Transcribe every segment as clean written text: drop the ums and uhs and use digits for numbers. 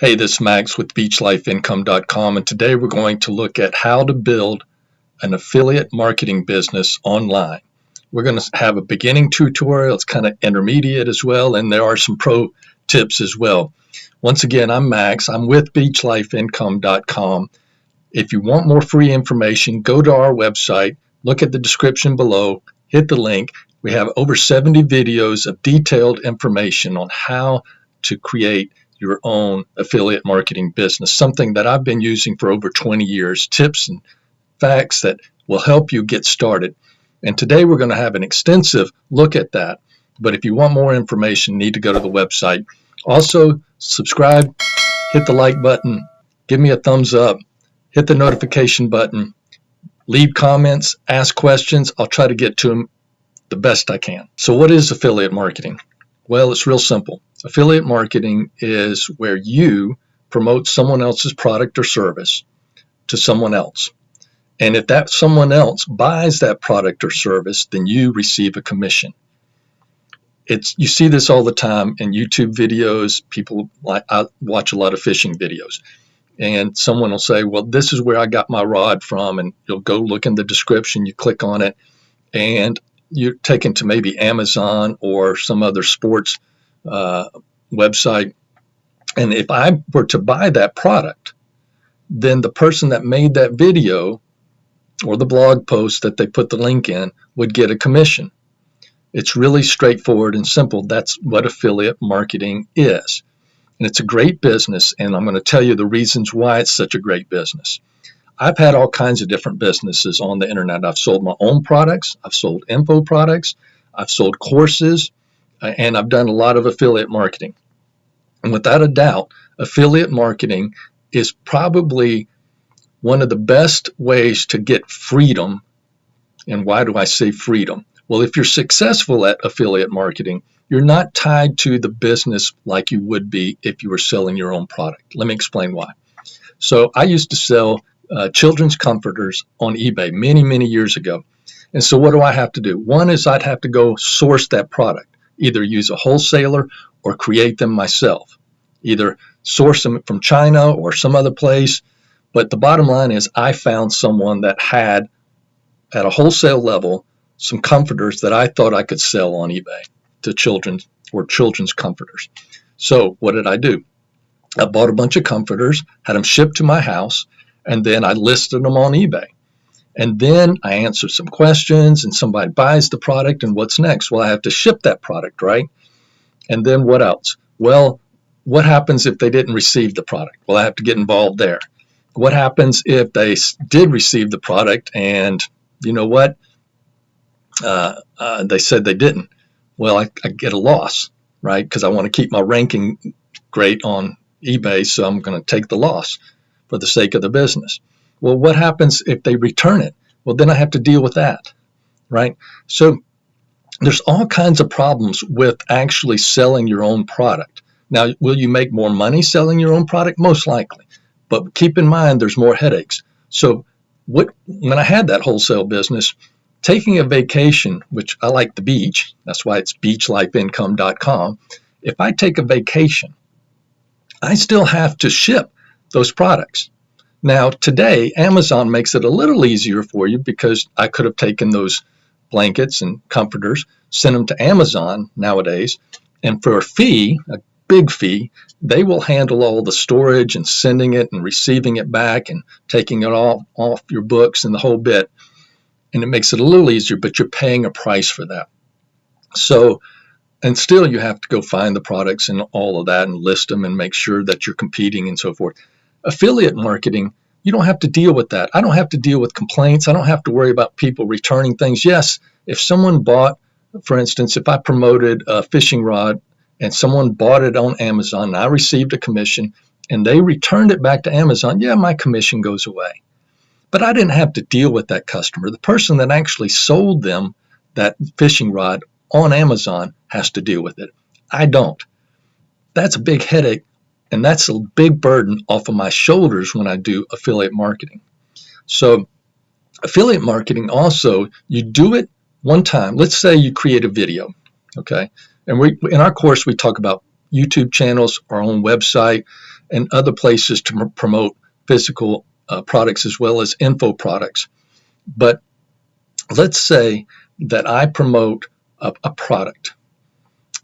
Hey, this is Max with beachlifeincome.com, and today we're going to look at how to build an affiliate marketing business online. We're going to have a beginning tutorial. It's kind of intermediate as well, and there are some pro tips as well. Once again, I'm Max. I'm with beachlifeincome.com. If you want more free information, go to our website, look at the description below, hit the link. We have over 70 videos of detailed information on how to create your own affiliate marketing business, something that I've been using for over 20 years, tips and facts that will help you get started. And today we're going to have an extensive look at that. But if you want more information, you need to go to the website. Also, subscribe, hit the like button, give me a thumbs up, hit the notification button, leave comments, ask questions. I'll try to get to them the best I can. So what is affiliate marketing? Well, it's real simple. Affiliate marketing is where you promote someone else's product or service to someone else. And if that someone else buys that product or service, then you receive a commission. You see this all the time in YouTube videos. I watch a lot of fishing videos. And someone will say, well, this is where I got my rod from. And you'll go look in the description, you click on it, and you're taken to maybe Amazon or some other sports website. And if I were to buy that product, then the person that made that video or the blog post that they put the link in would get a commission. It's really straightforward and simple. That's what affiliate marketing is. And it's a great business, and I'm going to tell you the reasons why it's such a great business. I've had all kinds of different businesses on the internet. I've sold my own products, I've sold info products, I've sold courses, and I've done a lot of affiliate marketing. And without a doubt, affiliate marketing is probably one of the best ways to get freedom. And why do I say freedom? Well, if you're successful at affiliate marketing, you're not tied to the business like you would be if you were selling your own product. Let me explain why. So I used to sell children's comforters on eBay many years ago. And so what do I have to do? One is I'd have to go source that product, either use a wholesaler or create them myself, either source them from China or some other place. But the bottom line is I found someone that had, at a wholesale level, some comforters that I thought I could sell on eBay to children's comforters. So what did I do? I bought a bunch of comforters, had them shipped to my house, and then I listed them on eBay. And then I answered some questions, and somebody buys the product, and what's next? Well, I have to ship that product, right? And then what else? Well, what happens if they didn't receive the product? Well, I have to get involved there. What happens if they did receive the product and, you know what, they said they didn't? Well, I get a loss, right? Because I want to keep my ranking great on eBay, so I'm going to take the loss for the sake of the business. Well, what happens if they return it? Well, then I have to deal with that, right? So there's all kinds of problems with actually selling your own product. Now, will you make more money selling your own product? Most likely. But keep in mind, there's more headaches. So when I had that wholesale business, taking a vacation, which I like the beach, that's why it's beachlifeincome.com. If I take a vacation, I still have to ship those products. Now, today, Amazon makes it a little easier for you because I could have taken those blankets and comforters, sent them to Amazon nowadays, and for a fee, a big fee, they will handle all the storage and sending it and receiving it back and taking it all off your books and the whole bit. And it makes it a little easier, but you're paying a price for that. So, and still you have to go find the products and all of that and list them and make sure that you're competing and so forth. Affiliate marketing, you don't have to deal with that. I don't have to deal with complaints. I don't have to worry about people returning things. Yes, if someone bought, for instance, if I promoted a fishing rod and someone bought it on Amazon and I received a commission and they returned it back to Amazon, yeah, my commission goes away. But I didn't have to deal with that customer. The person that actually sold them that fishing rod on Amazon has to deal with it. I don't. That's a big headache, and that's a big burden off of my shoulders when I do affiliate marketing. So affiliate marketing also, you do it one time. Let's say you create a video, okay? And in our course, we talk about YouTube channels, our own website, and other places to promote physical products as well as info products. But let's say that I promote a product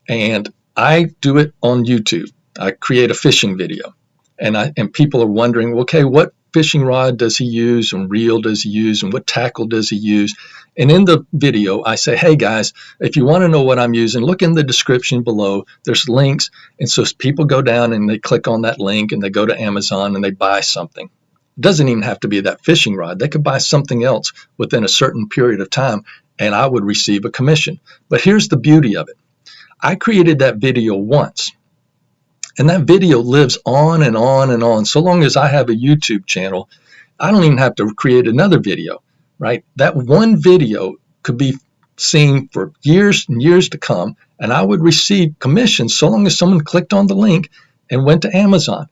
and I do it on YouTube. I create a fishing video, and people are wondering, okay, what fishing rod does he use, and reel does he use, and what tackle does he use? And in the video, I say, hey guys, if you want to know what I'm using, look in the description below. There's links, and so people go down and they click on that link and they go to Amazon and they buy something. It doesn't even have to be that fishing rod. They could buy something else within a certain period of time, and I would receive a commission. But here's the beauty of it. I created that video once, and that video lives on and on and on. So long as I have a YouTube channel, I don't even have to create another video, right? That one video could be seen for years and years to come, and I would receive commissions so long as someone clicked on the link and went to Amazon.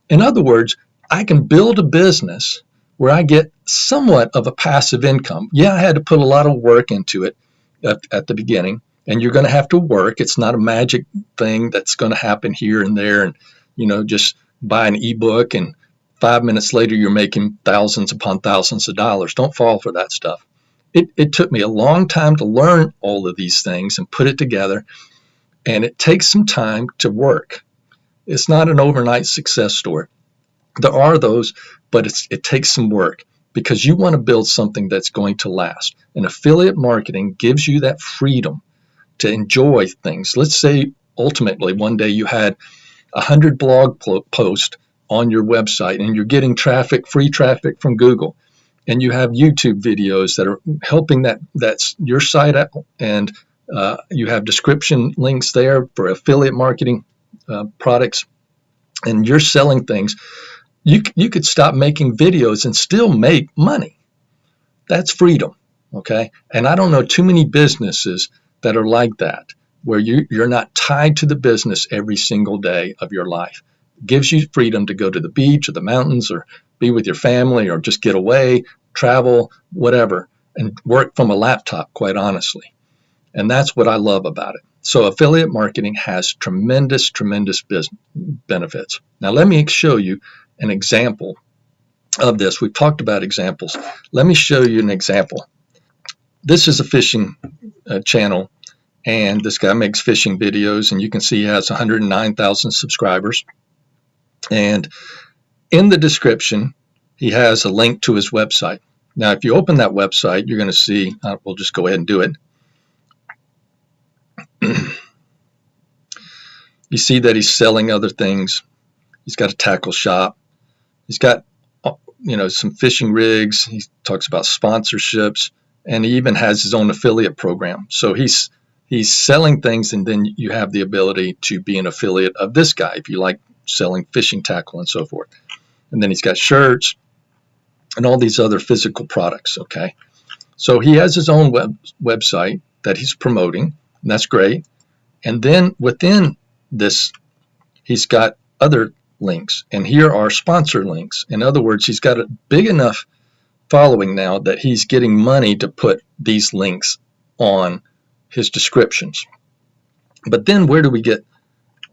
In other words, I can build a business where I get somewhat of a passive income. Yeah, I had to put a lot of work into it at the beginning, and you're going to have to work. It's not a magic thing that's going to happen here and there, and just buy an ebook and 5 minutes later you're making thousands upon thousands of dollars. Don't fall for that stuff. It took me a long time to learn all of these things and put it together, and it takes some time to work. It's not an overnight success story. There are those, but it takes some work because you want to build something that's going to last. And affiliate marketing gives you that freedom to enjoy things. Let's say ultimately one day you had 100 blog posts on your website and you're getting traffic, free traffic from Google, and you have YouTube videos that are helping that's your site out, and you have description links there for affiliate marketing products, and you're selling things. You could stop making videos and still make money. That's freedom, okay? And I don't know too many businesses that are like that, where you're not tied to the business every single day of your life. It gives you freedom to go to the beach or the mountains or be with your family or just get away, travel, whatever, and work from a laptop, quite honestly. And that's what I love about it. So affiliate marketing has tremendous, tremendous benefits. Now let me show you an example of this. We've talked about examples. Let me show you an example. This is a fishing channel, and this guy makes fishing videos, and you can see he has 109,000 subscribers. And in the description, he has a link to his website. Now, if you open that website, you're going to see, we'll just go ahead and do it. You see that he's selling other things. He's got a tackle shop. He's got, some fishing rigs. He talks about sponsorships, and he even has his own affiliate program. So he's selling things, and then you have the ability to be an affiliate of this guy if you like selling fishing tackle and so forth. And then he's got shirts and all these other physical products, okay? So he has his own website that he's promoting, and that's great. And then within this, he's got other links, and here are sponsor links. In other words, he's got a big enough following now that he's getting money to put these links on his descriptions. But then where do we get,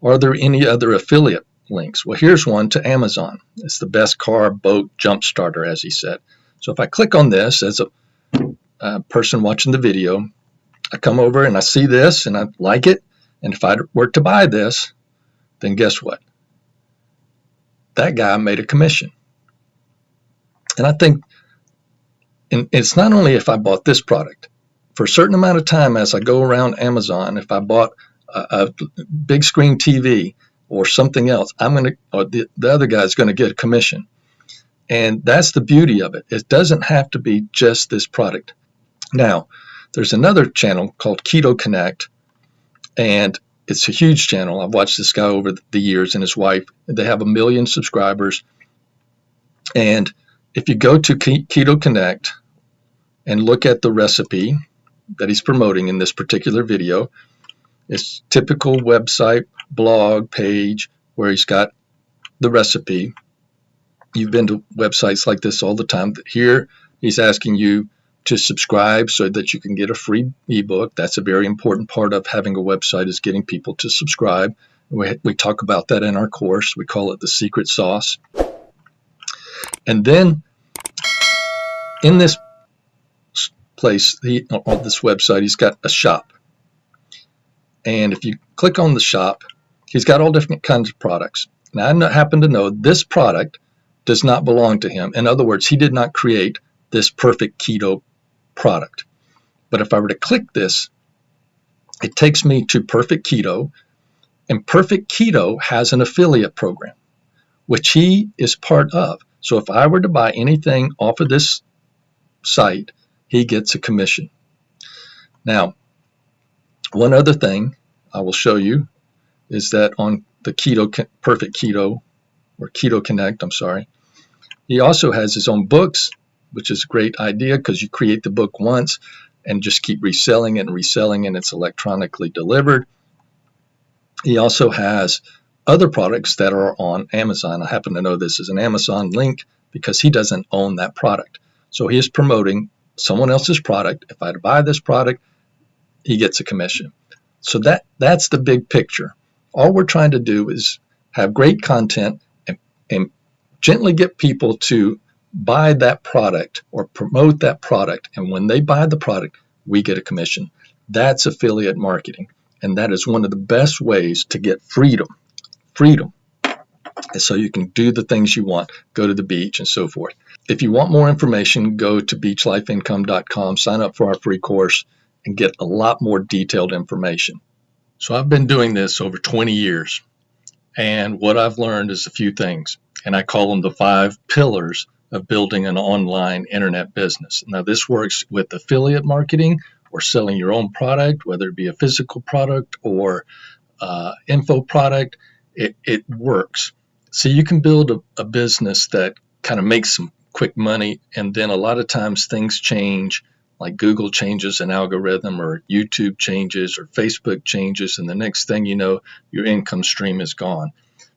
are there any other affiliate links? Well, here's one to Amazon. It's the best car, boat, jump starter, as he said. So if I click on this as a person watching the video, I come over and I see this and I like it. And if I were to buy this, then guess what? That guy made a commission. And I think, and it's not only if I bought this product. For a certain amount of time as I go around Amazon, if I bought a big screen TV or something else, the other guy's going to get a commission. And that's the beauty of it. It doesn't have to be just this product. Now, there's another channel called Keto Connect, and it's a huge channel. I've watched this guy over the years, and his wife. They have 1 million subscribers. And if you go to Keto Connect and look at the recipe that he's promoting in this particular video, it's typical website, blog page where he's got the recipe. You've been to websites like this all the time. Here, he's asking you to subscribe so that you can get a free ebook. That's a very important part of having a website, is getting people to subscribe. We talk about that in our course. We call it the secret sauce. And then in this place, on this website, he's got a shop. And if you click on the shop, he's got all different kinds of products. Now, I happen to know this product does not belong to him. In other words, he did not create this perfect keto product. But if I were to click this, it takes me to Perfect Keto, and Perfect Keto has an affiliate program, which he is part of. So if I were to buy anything off of this site, he gets a commission. Now, one other thing I will show you is that on the Perfect Keto, or Keto Connect, I'm sorry, he also has his own books, which is a great idea because you create the book once and just keep reselling it and reselling, and it's electronically delivered. He also has other products that are on Amazon. I happen to know this is an Amazon link because he doesn't own that product. So he is promoting someone else's product. If I buy this product, he gets a commission. So that's the big picture. All we're trying to do is have great content and gently get people to buy that product or promote that product. And when they buy the product, we get a commission. That's affiliate marketing. And that is one of the best ways to get freedom. And so you can do the things you want, go to the beach and so forth. If you want more information, go to beachlifeincome.com, sign up for our free course, and get a lot more detailed information. So I've been doing this over 20 years. And what I've learned is a few things. And I call them the 5 pillars of building an online internet business. Now, this works with affiliate marketing or selling your own product, whether it be a physical product or info product. It works. So you can build a business that kind of makes some quick money, and then a lot of times things change, like Google changes an algorithm, or YouTube changes, or Facebook changes, and the next thing you know, your income stream is gone.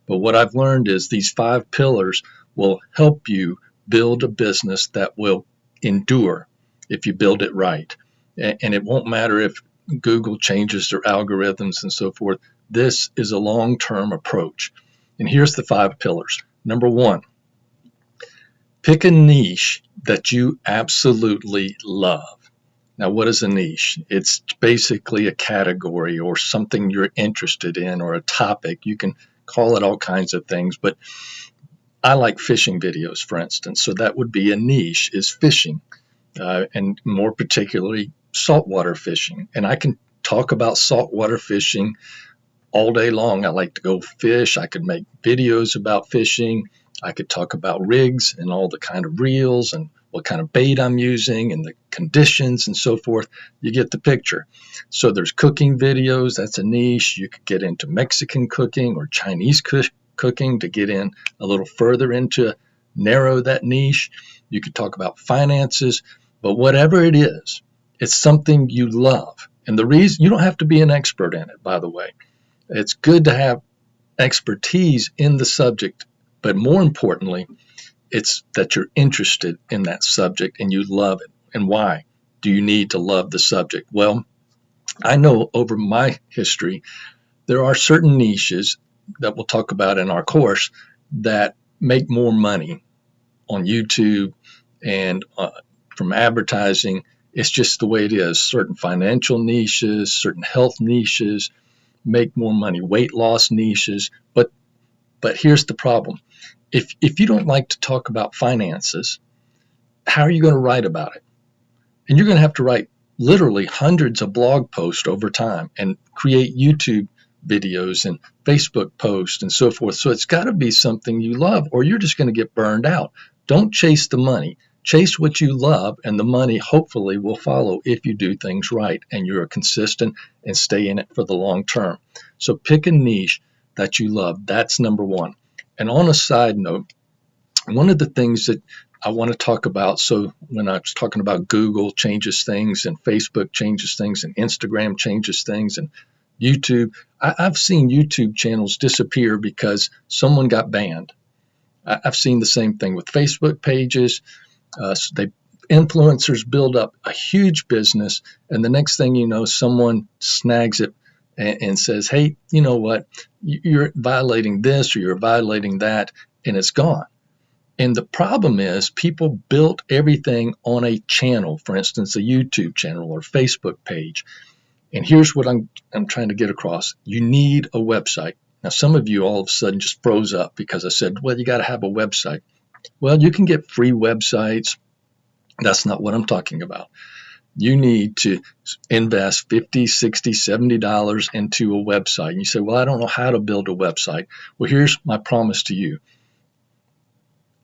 But what I've learned is these 5 pillars will help you build a business that will endure if you build it right. And it won't matter if Google changes their algorithms and so forth. This is a long-term approach. And here's the 5 pillars. Number 1, pick a niche that you absolutely love. Now, what is a niche? It's basically a category or something you're interested in, or a topic. You can call it all kinds of things, but I like fishing videos, for instance. So that would be a niche, is fishing, and more particularly saltwater fishing. And I can talk about saltwater fishing all day long. I like to go fish. I could make videos about fishing. I could talk about rigs and all the kind of reels and what kind of bait I'm using and the conditions and so forth. You get the picture. So there's cooking videos. That's a niche. You could get into Mexican cooking or Chinese cooking to get in a little further into narrow that niche. You could talk about finances, but whatever it is, it's something you love. And the reason, you don't have to be an expert in it, by the way. It's good to have expertise in the subject, but more importantly, it's that you're interested in that subject and you love it. And why do you need to love the subject? Well, I know over my history, there are certain niches that we'll talk about in our course that make more money on YouTube and from advertising. It's just the way it is. Certain financial niches, certain health niches make more money, weight loss niches. But here's the problem. If you don't like to talk about finances, how are you going to write about it? And you're going to have to write literally hundreds of blog posts over time and create YouTube videos and Facebook posts and so forth. So it's got to be something you love, or you're just going to get burned out. Don't chase the money. Chase what you love, and the money hopefully will follow if you do things right and you're consistent and stay in it for the long term. So pick a niche that you love. That's number 1. And on a side note, one of the things that I want to talk about, so when I was talking about Google changes things and Facebook changes things and Instagram changes things and YouTube, I've seen YouTube channels disappear because someone got banned. I've seen the same thing with Facebook pages. Influencers build up a huge business, and the next thing you know, someone snags it and says, hey, you know what, you're violating this or you're violating that, and it's gone. And the problem is people built everything on a channel, for instance, a YouTube channel or Facebook page. And here's what I'm trying to get across. You need a website. Now, some of you all of a sudden just froze up because I said, well, you got to have a website. Well, you can get free websites. That's not what I'm talking about. You need to invest $50, $60, $70 into a website. And you say, well, I don't know how to build a website. Well, here's my promise to you.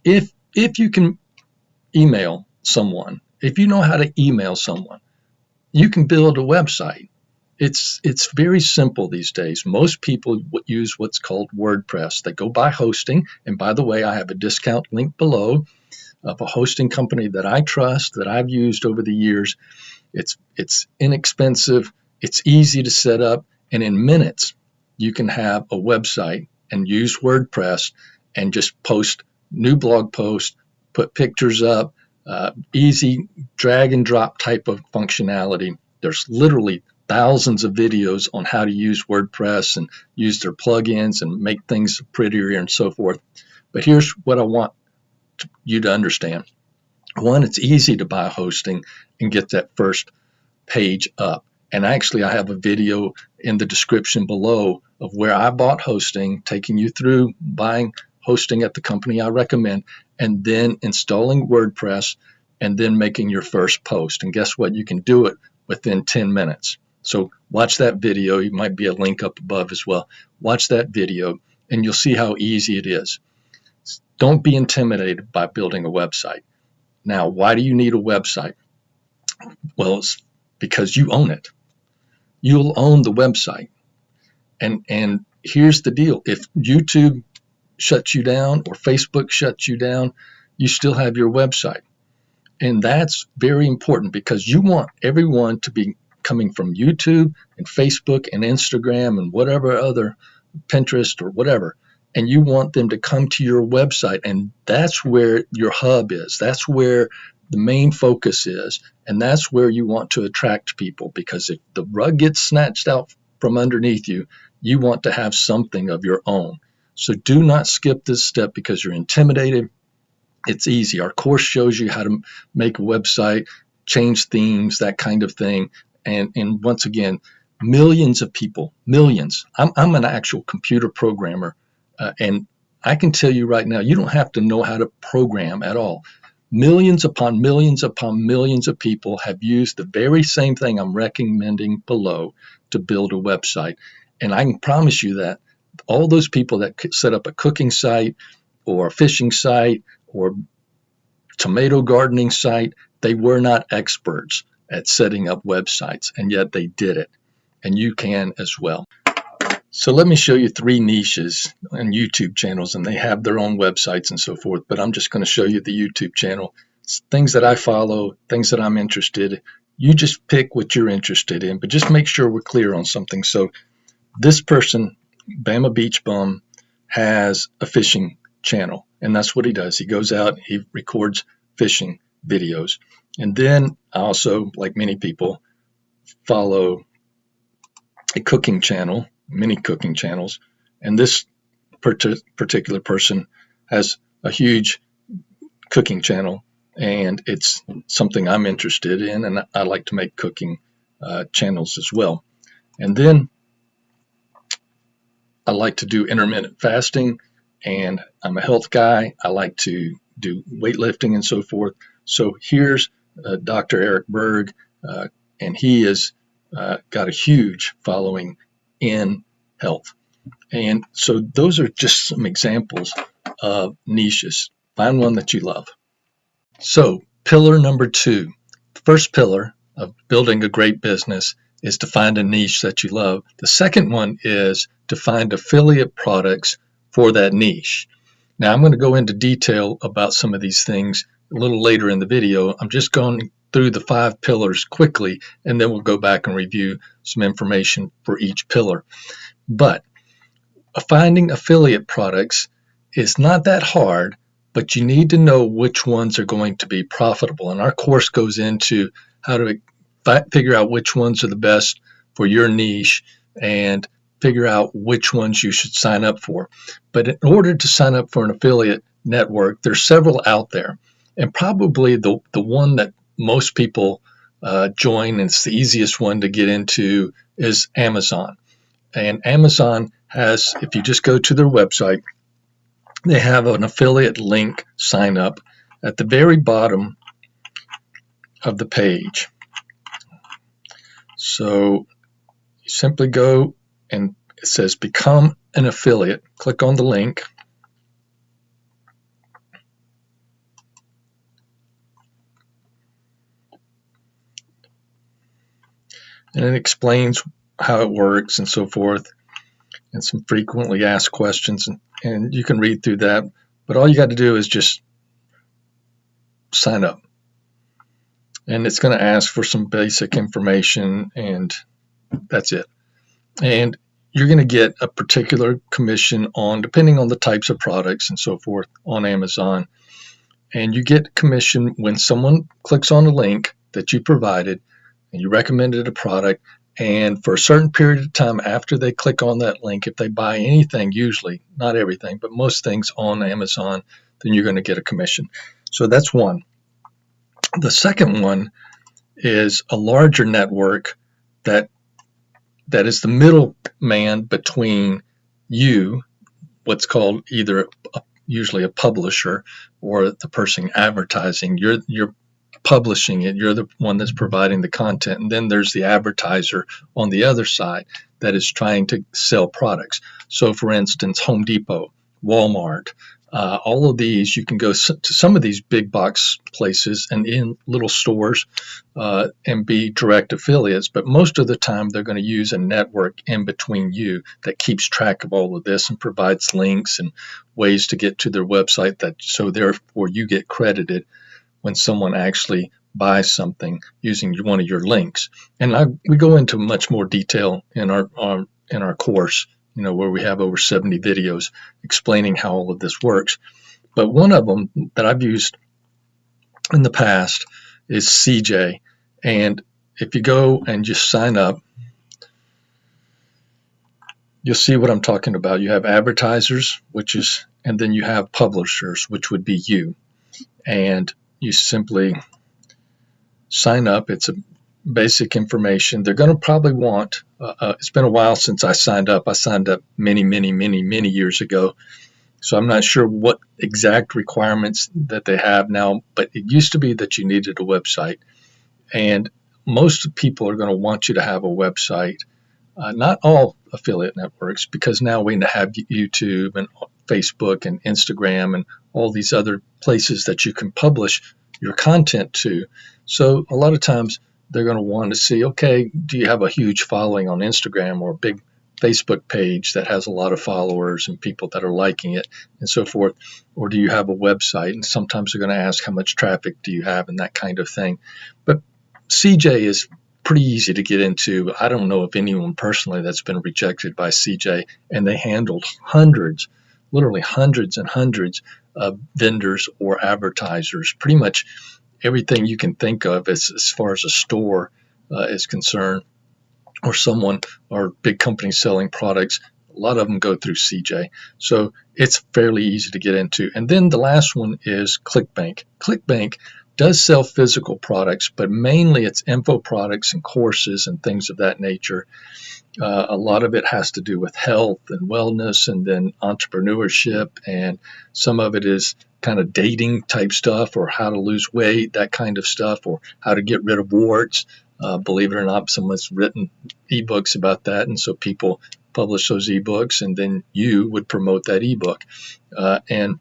If you can email someone, if you know how to email someone, you can build a website. It's very simple these days. Most people use what's called WordPress. They go buy hosting. And by the way, I have a discount link below of a hosting company that I trust, that I've used over the years. It's inexpensive. It's easy to set up. And in minutes, you can have a website and use WordPress and just post new blog posts, put pictures up, easy drag and drop type of functionality. There's literally thousands of videos on how to use WordPress and use their plugins and make things prettier and so forth. But here's what I want you to understand. One, it's easy to buy hosting and get that first page up. And actually, I have a video in the description below of where I bought hosting, taking you through buying hosting at the company I recommend, and then installing WordPress, and then making your first post. And guess what? You can do it within 10 minutes. So watch that video. You might be a link up above as well. Watch that video, and you'll see how easy it is. Don't be intimidated by building a website. Now, why do you need a website? Well, it's because you own it. You'll own the website. And here's the deal. If YouTube shuts you down or Facebook shuts you down, you still have your website. And that's very important because you want everyone to be coming from YouTube and Facebook and Instagram and whatever other, Pinterest or whatever. And you want them to come to your website. And that's where your hub is. That's where the main focus is. And that's where you want to attract people, because if the rug gets snatched out from underneath you, you want to have something of your own. So do not skip this step because you're intimidated. It's easy. Our course shows you how to make a website, change themes, that kind of thing. And once again, millions of people, millions. I'm an actual computer programmer, and I can tell you right now, you don't have to know how to program at all. Millions upon millions upon millions of people have used the very same thing I'm recommending below to build a website. And I can promise you that all those people that set up a cooking site or a fishing site or tomato gardening site, they were not experts at setting up websites, and yet they did it. And you can as well. So let me show you 3 niches and YouTube channels, and they have their own websites and so forth, but I'm just going to show you the YouTube channel. It's things that I follow, things that I'm interested in. You just pick what you're interested in, but just make sure we're clear on something. So this person, Bama Beach Bum, has a fishing channel, and that's what he does. He goes out, he records fishing videos. And then I also, like many people, follow a cooking channel, many cooking channels, and this particular person has a huge cooking channel, and it's something I'm interested in, and I like to make cooking channels as well. And then I like to do intermittent fasting, and I'm a health guy. I like to do weightlifting and so forth. So here's Dr. Eric Berg, and he has got a huge following in health. And so those are just some examples of niches. Find one that you love. So pillar number 2, the first pillar of building a great business is to find a niche that you love. The second one is to find affiliate products for that niche. Now I'm going to go into detail about some of these things a little later in the video. I'm just going through the 5 pillars quickly, and then we'll go back and review some information for each pillar. But finding affiliate products is not that hard, but you need to know which ones are going to be profitable. And our course goes into how to figure out which ones are the best for your niche and figure out which ones you should sign up for. But in order to sign up for an affiliate network, there's several out there. And probably the one that most people join, and it's the easiest one to get into, is Amazon. And Amazon has, if you just go to their website, they have an affiliate link sign up at the very bottom of the page. So you simply go and it says become an affiliate. Click on the link. And it explains how it works and so forth, and some frequently asked questions, and you can read through that. But all you got to do is just sign up. And it's going to ask for some basic information, and that's it. And you're going to get a particular commission on, depending on the types of products and so forth, on Amazon. And you get commission when someone clicks on a link that you provided and you recommended a product, and for a certain period of time after they click on that link, if they buy anything, usually, not everything, but most things on Amazon, then you're going to get a commission. So that's one. The second one is a larger network that is the middleman between you, what's called either usually a publisher, or the person advertising. You're publishing it, you're the one that's providing the content, and then there's the advertiser on the other side that is trying to sell products. So for instance, Home Depot, Walmart, all of these, you can go to some of these big box places and in little stores and be direct affiliates, but most of the time they're going to use a network in between you that keeps track of all of this and provides links and ways to get to their website, that so therefore you get credited when someone actually buys something using one of your links. And we go into much more detail in our course, where we have over 70 videos explaining how all of this works. But one of them that I've used in the past is CJ. And if you go and just sign up, you'll see what I'm talking about. You have advertisers, and then you have publishers, which would be you. And you simply sign up. It's a basic information. They're going to probably want, it's been a while since I signed up. I signed up many years ago. So I'm not sure what exact requirements that they have now, but it used to be that you needed a website. And most people are going to want you to have a website. Not all affiliate networks, because now we have YouTube and Facebook and Instagram and all these other places that you can publish your content to. So a lot of times they're going to want to see, okay, do you have a huge following on Instagram or a big Facebook page that has a lot of followers and people that are liking it and so forth? Or do you have a website? And sometimes they're going to ask how much traffic do you have and that kind of thing. But CJ is pretty easy to get into. I don't know of anyone personally that's been rejected by CJ, and they handled hundreds, literally hundreds and hundreds of vendors or advertisers. Pretty much everything you can think of as far as a store is concerned, or someone or big companies selling products. A lot of them go through CJ. So it's fairly easy to get into. And then the last one is Clickbank. Clickbank does sell physical products, but mainly it's info products and courses and things of that nature. A lot of it has to do with health and wellness, and then entrepreneurship, and some of it is kind of dating type stuff, or how to lose weight, that kind of stuff, or how to get rid of warts. Believe it or not, someone's written ebooks about that, and so people publish those ebooks, and then you would promote that ebook. And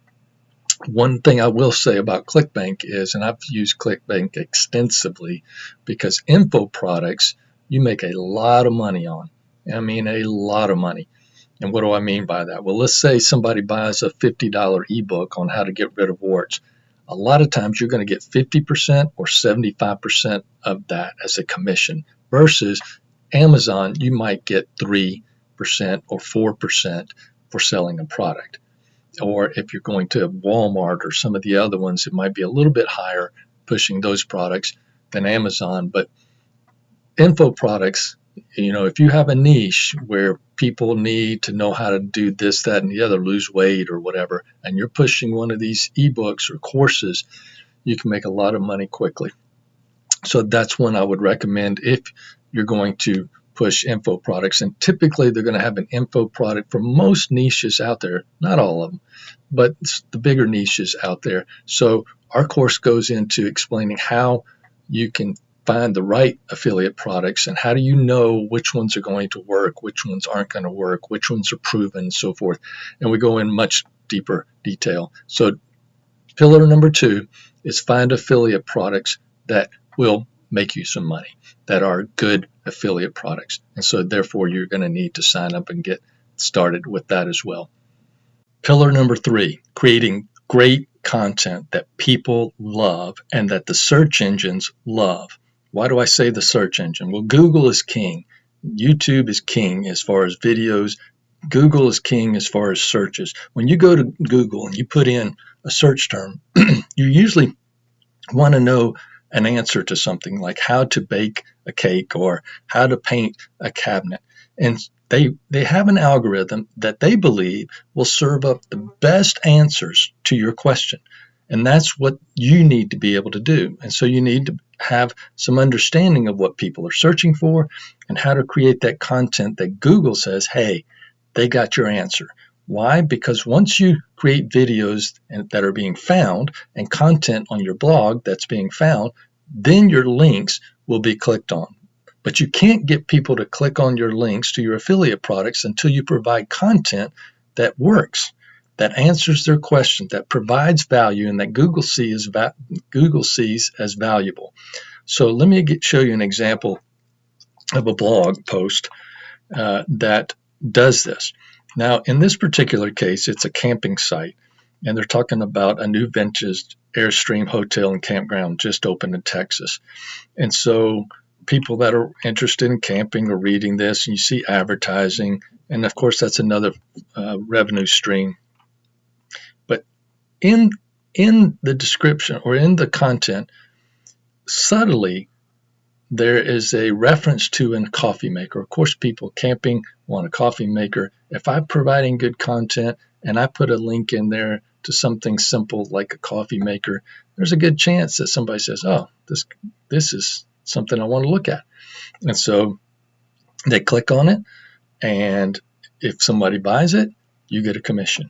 one thing I will say about Clickbank is, and I've used Clickbank extensively, because info products you make a lot of money on. I mean, a lot of money. And what do I mean by that? Well, let's say somebody buys a $50 ebook on how to get rid of warts. A lot of times you're going to get 50% or 75% of that as a commission, versus Amazon, you might get 3% or 4% for selling a product. Or if you're going to Walmart or some of the other ones, it might be a little bit higher pushing those products than Amazon. But info products If you have a niche where people need to know how to do this, that, and the other, lose weight or whatever, and you're pushing one of these ebooks or courses, you can make a lot of money quickly. So that's one I would recommend if you're going to push info products. And typically they're going to have an info product for most niches out there, not all of them, but the bigger niches out there. So our course goes into explaining how you can find the right affiliate products and how do you know which ones are going to work, which ones aren't going to work, which ones are proven, and so forth. And we go in much deeper detail. So pillar number 2 is find affiliate products that will make you some money, that are good affiliate products. And so therefore you're going to need to sign up and get started with that as well. Pillar number 3, creating great content that people love and that the search engines love. Why do I say the search engine? Well, Google is king. YouTube is king as far as videos. Google is king as far as searches. When you go to Google and you put in a search term, you usually want to know an answer to something like how to bake a cake or how to paint a cabinet. And they have an algorithm that they believe will serve up the best answers to your question. And that's what you need to be able to do. And so you need to have some understanding of what people are searching for and how to create that content that Google says, hey, they got your answer. Why? Because once you create videos that are being found and content on your blog that's being found, then your links will be clicked on. But you can't get people to click on your links to your affiliate products until you provide content that works, that answers their question, that provides value, and that Google sees as valuable. So let me show you an example of a blog post that does this. Now, in this particular case, it's a camping site, and they're talking about a new vintage Airstream hotel and campground just opened in Texas. And so people that are interested in camping are reading this, and you see advertising, and of course that's another revenue stream. But in the description or in the content, subtly, there is a reference to a coffee maker. Of course, people camping want a coffee maker. If I'm providing good content and I put a link in there to something simple like a coffee maker, there's a good chance that somebody says, oh, this is something I want to look at. And so they click on it, and if somebody buys it, you get a commission.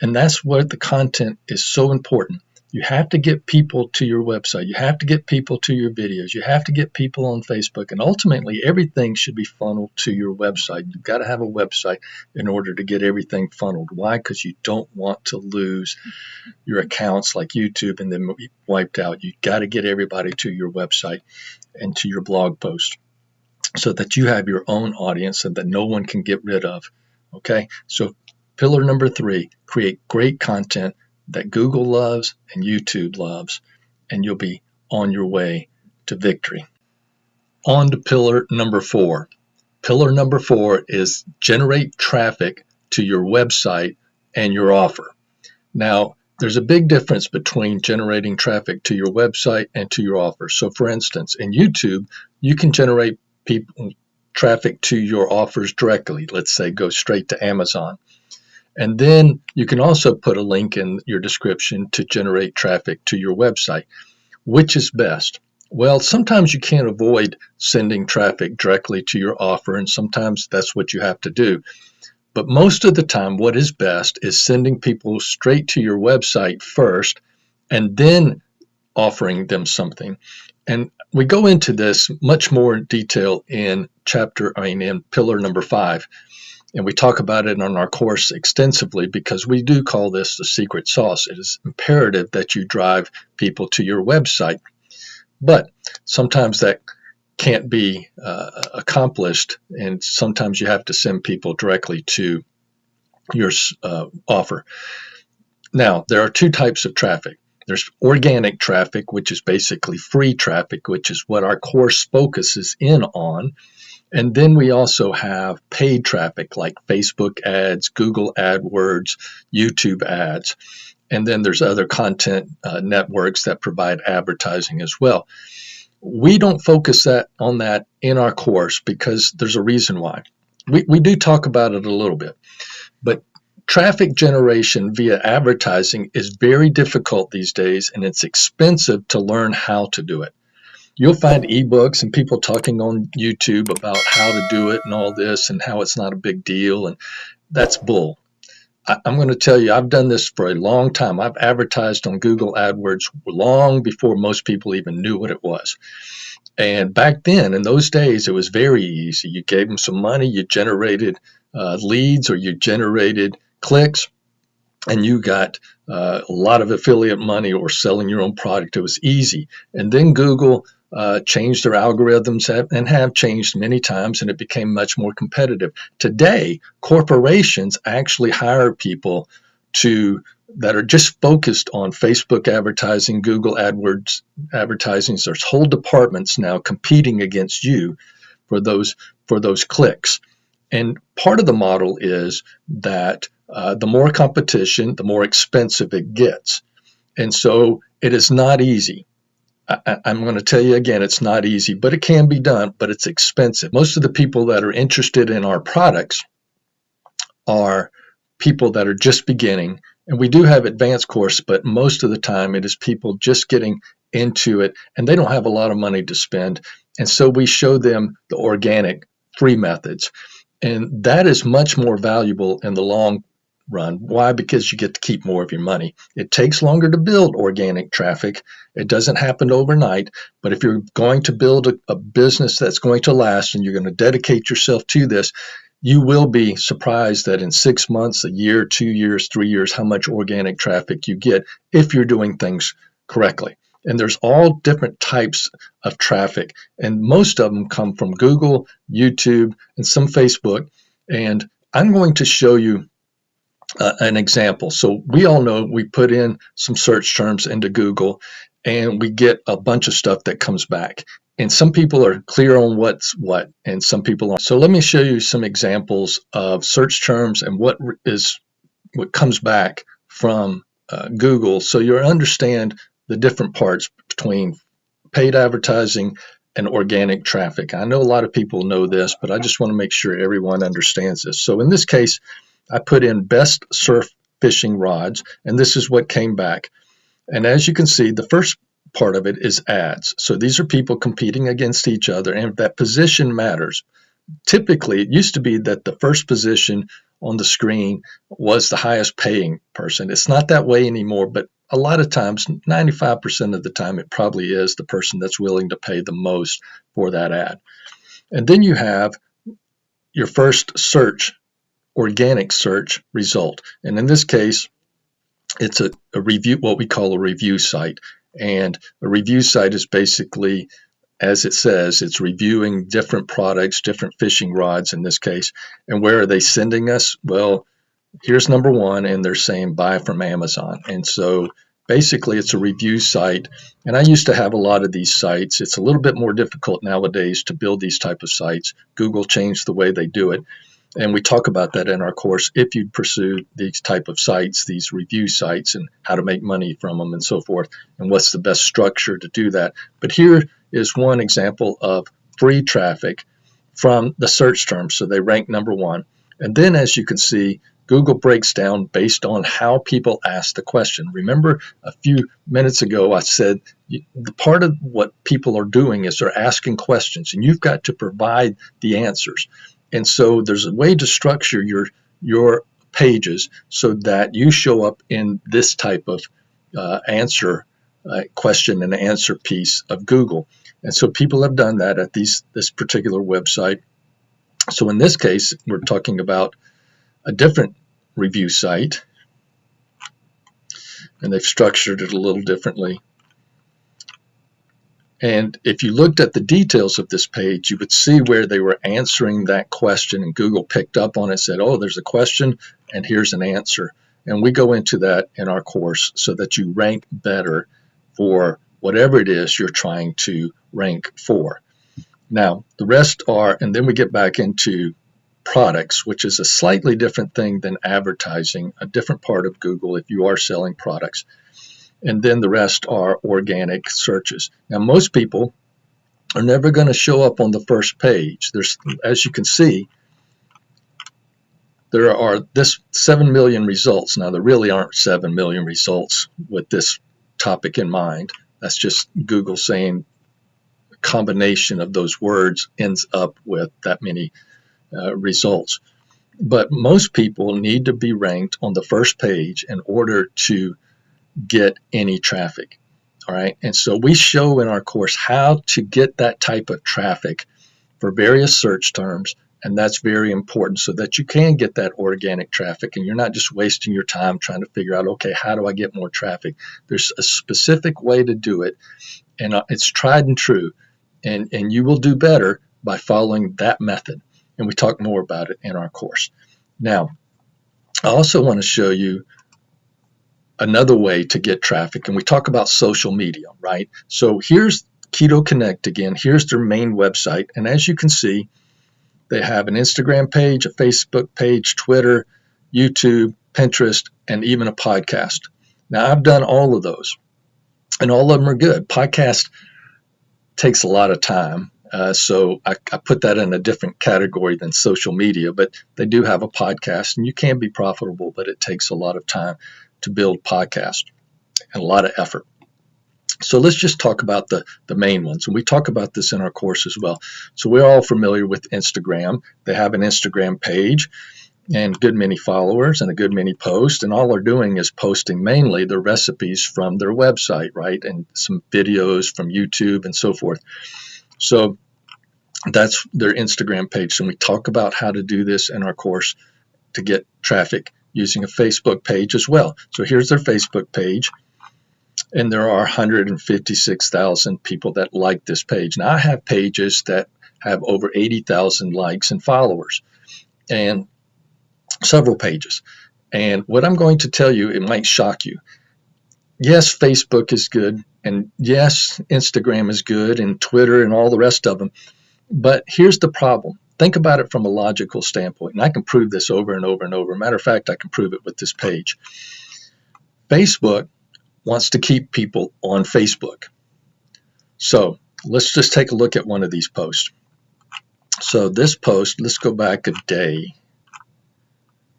And that's what the content is so important. You have to get people to your website. You have to get people to your videos. You have to get people on Facebook. And ultimately, everything should be funneled to your website. You've got to have a website in order to get everything funneled. Why? Because you don't want to lose your accounts like YouTube and then be wiped out. You've got to get everybody to your website and to your blog post so that you have your own audience and that no one can get rid of. Okay? So pillar number 3, create great content that Google loves and YouTube loves, and you'll be on your way to victory. On to pillar number 4. Pillar number 4 is generate traffic to your website and your offer. Now, there's a big difference between generating traffic to your website and to your offer. So for instance, in YouTube, you can generate traffic to your offers directly. Let's say go straight to Amazon. And then you can also put a link in your description to generate traffic to your website. Which is best? Well, sometimes you can't avoid sending traffic directly to your offer, and sometimes that's what you have to do. But most of the time, what is best is sending people straight to your website first and then offering them something. And we go into this much more detail in pillar number 5. And we talk about it on our course extensively because we do call this the secret sauce. It is imperative that you drive people to your website. But sometimes that can't be accomplished, and sometimes you have to send people directly to your offer. Now, there are 2 types of traffic. There's organic traffic, which is basically free traffic, which is what our course focuses in on. And then we also have paid traffic like Facebook ads, Google AdWords, YouTube ads. And then there's other content networks that provide advertising as well. We don't focus on that in our course because there's a reason why. We do talk about it a little bit, but traffic generation via advertising is very difficult these days, and it's expensive to learn how to do it. You'll find ebooks and people talking on YouTube about how to do it and all this and how it's not a big deal, and that's bull. I'm going to tell you, I've done this for a long time. I've advertised on Google AdWords long before most people even knew what it was. And back then, in those days, it was very easy. You gave them some money, you generated leads, or you generated clicks, and you got a lot of affiliate money or selling your own product. It was easy. And then Google changed their algorithms and have changed many times, and it became much more competitive. Today, corporations actually hire people that are just focused on Facebook advertising, Google AdWords advertising. There's whole departments now competing against you for those clicks. And part of the model is that the more competition, the more expensive it gets. And so it is not easy. I'm going to tell you again, it's not easy, but it can be done, but it's expensive. Most of the people that are interested in our products are people that are just beginning. And we do have advanced course, but most of the time it is people just getting into it and they don't have a lot of money to spend. And so we show them the organic free methods. And that is much more valuable in the long run. Why? Because you get to keep more of your money. It takes longer to build organic traffic. It doesn't happen overnight. But if you're going to build a business that's going to last and you're going to dedicate yourself to this, you will be surprised that in 6 months, a year, 2 years, 3 years, how much organic traffic you get if you're doing things correctly. And there's all different types of traffic, and most of them come from Google, YouTube, and some Facebook. And I'm going to show you an example. So we all know we put in some search terms into Google, and we get a bunch of stuff that comes back. And some people are clear on what's what, and some people aren't. So let me show you some examples of search terms and what comes back from Google, so you understand the different parts between paid advertising and organic traffic. I know a lot of people know this, but I just want to make sure everyone understands this. So in this case, I put in best surf fishing rods, and this is what came back. And as you can see, the first part of it is ads. So these are people competing against each other, and that position matters. Typically, it used to be that the first position on the screen was the highest paying person. It's not that way anymore, but a lot of times, 95% of the time, it probably is the person that's willing to pay the most for that ad. And then you have your first search, organic search result. And in this case, it's a review, what we call a review site. And a review site is basically, as it says, it's reviewing different products, different fishing rods in this case. And where are they sending us? Well, here's number one, and they're saying buy from Amazon. And so basically it's a review site. And I used to have a lot of these sites. It's a little bit more difficult nowadays to build these type of sites. Google changed the way they do it. And we talk about that in our course if you pursue these type of sites, these review sites, and how to make money from them and so forth, and what's the best structure to do that. But here is one example of free traffic from the search terms. So they rank number one. And then as you can see, Google breaks down based on how people ask the question. Remember a few minutes ago I said the part of what people are doing is they're asking questions, and you've got to provide the answers. And so there's a way to structure your pages so that you show up in this type of answer question and answer piece of Google. And so people have done that at this particular website. So in this case, we're talking about a different review site, and they've structured it a little differently. And if you looked at the details of this page, you would see where they were answering that question, and Google picked up on it and said, oh, there's a question and here's an answer. And we go into that in our course so that you rank better for whatever it is you're trying to rank for. Now, the rest are, and then we get back into products, which is a slightly different thing than advertising, a different part of Google if you are selling products. And then the rest are organic searches. Now, most people are never going to show up on the first page. There's, as you can see, there are this 7 million results. Now, there really aren't 7 million results with this topic in mind. That's just Google saying a combination of those words ends up with that many results. But most people need to be ranked on the first page in order to get any traffic. All right. And so we show in our course how to get that type of traffic for various search terms. And that's very important so that you can get that organic traffic and you're not just wasting your time trying to figure out, okay, how do I get more traffic? There's a specific way to do it, and it's tried and true. And you will do better by following that method. And we talk more about it in our course. Now, I also want to show you another way to get traffic, and we talk about social media, right? So here's Keto Connect again. Here's their main website, and as you can see, they have an Instagram page, a Facebook page, Twitter, YouTube, Pinterest, and even a podcast. Now, I've done all of those, and all of them are good. Podcast takes a lot of time, so I put that in a different category than social media, but they do have a podcast, and you can be profitable, but it takes a lot of time to build podcast and a lot of effort. So let's just talk about the main ones. And we talk about this in our course as well. So we're all familiar with Instagram. They have an Instagram page and a good many followers and a good many posts. And all they're doing is posting mainly the recipes from their website, right? And some videos from YouTube and so forth. So that's their Instagram page. And we talk about how to do this in our course to get traffic using a Facebook page as well. So here's their Facebook page, and there are 156,000 people that like this page. Now, I have pages that have over 80,000 likes and followers, and several pages. And what I'm going to tell you, it might shock you. Yes, Facebook is good, and yes, Instagram is good, and Twitter and all the rest of them. But here's the problem. Think about it from a logical standpoint, and I can prove this over and over and over. Matter of fact, I can prove it with this page. Facebook wants to keep people on Facebook. So let's just take a look at one of these posts. So this post, let's go back a day.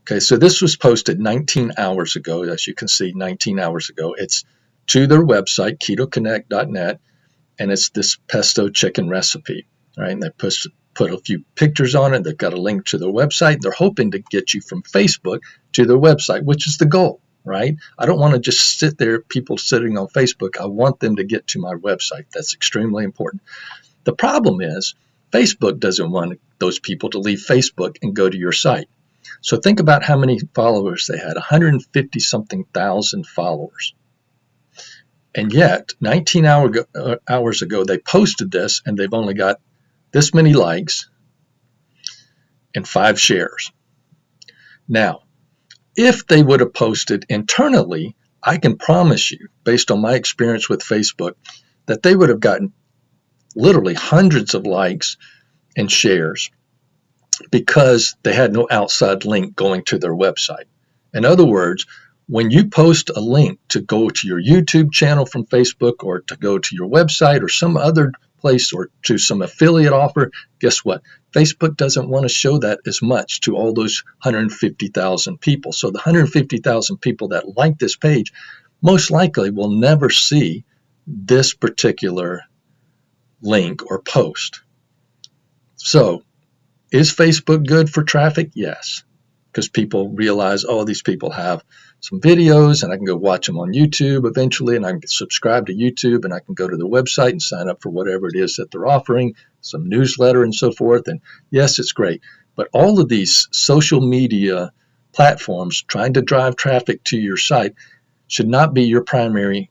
Okay, so this was posted 19 hours ago. As you can see, 19 hours ago. It's to their website, ketoconnect.net, and it's this pesto chicken recipe. Right, and they put a few pictures on it. They've got a link to their website. They're hoping to get you from Facebook to their website, which is the goal, right? I don't want to just sit there, people sitting on Facebook. I want them to get to my website. That's extremely important. The problem is Facebook doesn't want those people to leave Facebook and go to your site. So think about how many followers they had, 150-something thousand followers. And yet, 19 hours ago, they posted this, and they've only got this many likes and 5 shares. Now, if they would have posted internally, I can promise you, based on my experience with Facebook, that they would have gotten literally hundreds of likes and shares because they had no outside link going to their website. In other words, when you post a link to go to your YouTube channel from Facebook or to go to your website or some other place or to some affiliate offer, guess what? Facebook doesn't want to show that as much to all those 150,000 people. So the 150,000 people that like this page most likely will never see this particular link or post. So is Facebook good for traffic? Yes, because people realize, oh, these people have some videos and I can go watch them on YouTube eventually, and I can subscribe to YouTube and I can go to the website and sign up for whatever it is that they're offering, some newsletter and so forth. And yes, it's great. But all of these social media platforms trying to drive traffic to your site should not be your primary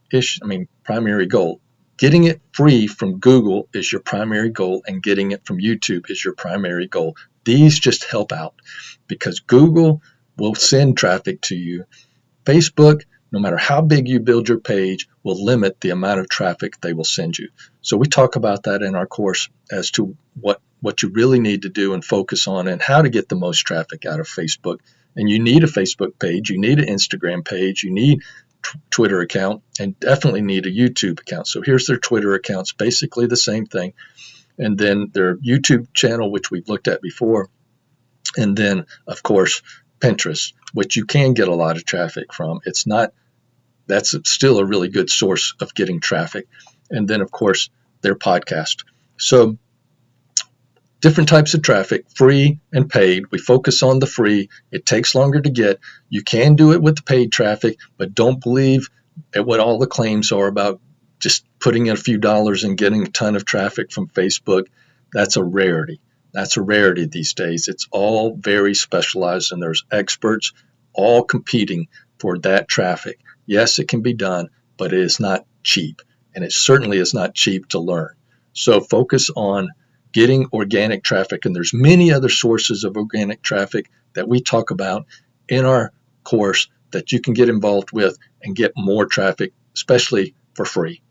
goal. Getting it free from Google is your primary goal, and getting it from YouTube is your primary goal. These just help out because Google will send traffic to you. Facebook, no matter how big you build your page, will limit the amount of traffic they will send you. So we talk about that in our course as to what you really need to do and focus on and how to get the most traffic out of Facebook. And you need a Facebook page, you need an Instagram page, you need Twitter account, and definitely need a YouTube account. So here's their Twitter accounts, basically the same thing. and then their YouTube channel, which we've looked at before, and then, of course, Pinterest, which you can get a lot of traffic from. It's not, that's still a really good source of getting traffic. And then, of course, their podcast. So different types of traffic, free and paid. We focus on the free. It takes longer to get. You can do it with the paid traffic, but don't believe at what all the claims are about just putting in a few dollars and getting a ton of traffic from Facebook. That's a rarity. That's a rarity these days. It's all very specialized, and there's experts all competing for that traffic. Yes, it can be done, but it is not cheap, and it certainly is not cheap to learn. So focus on getting organic traffic, and there's many other sources of organic traffic that we talk about in our course that you can get involved with and get more traffic, especially for free.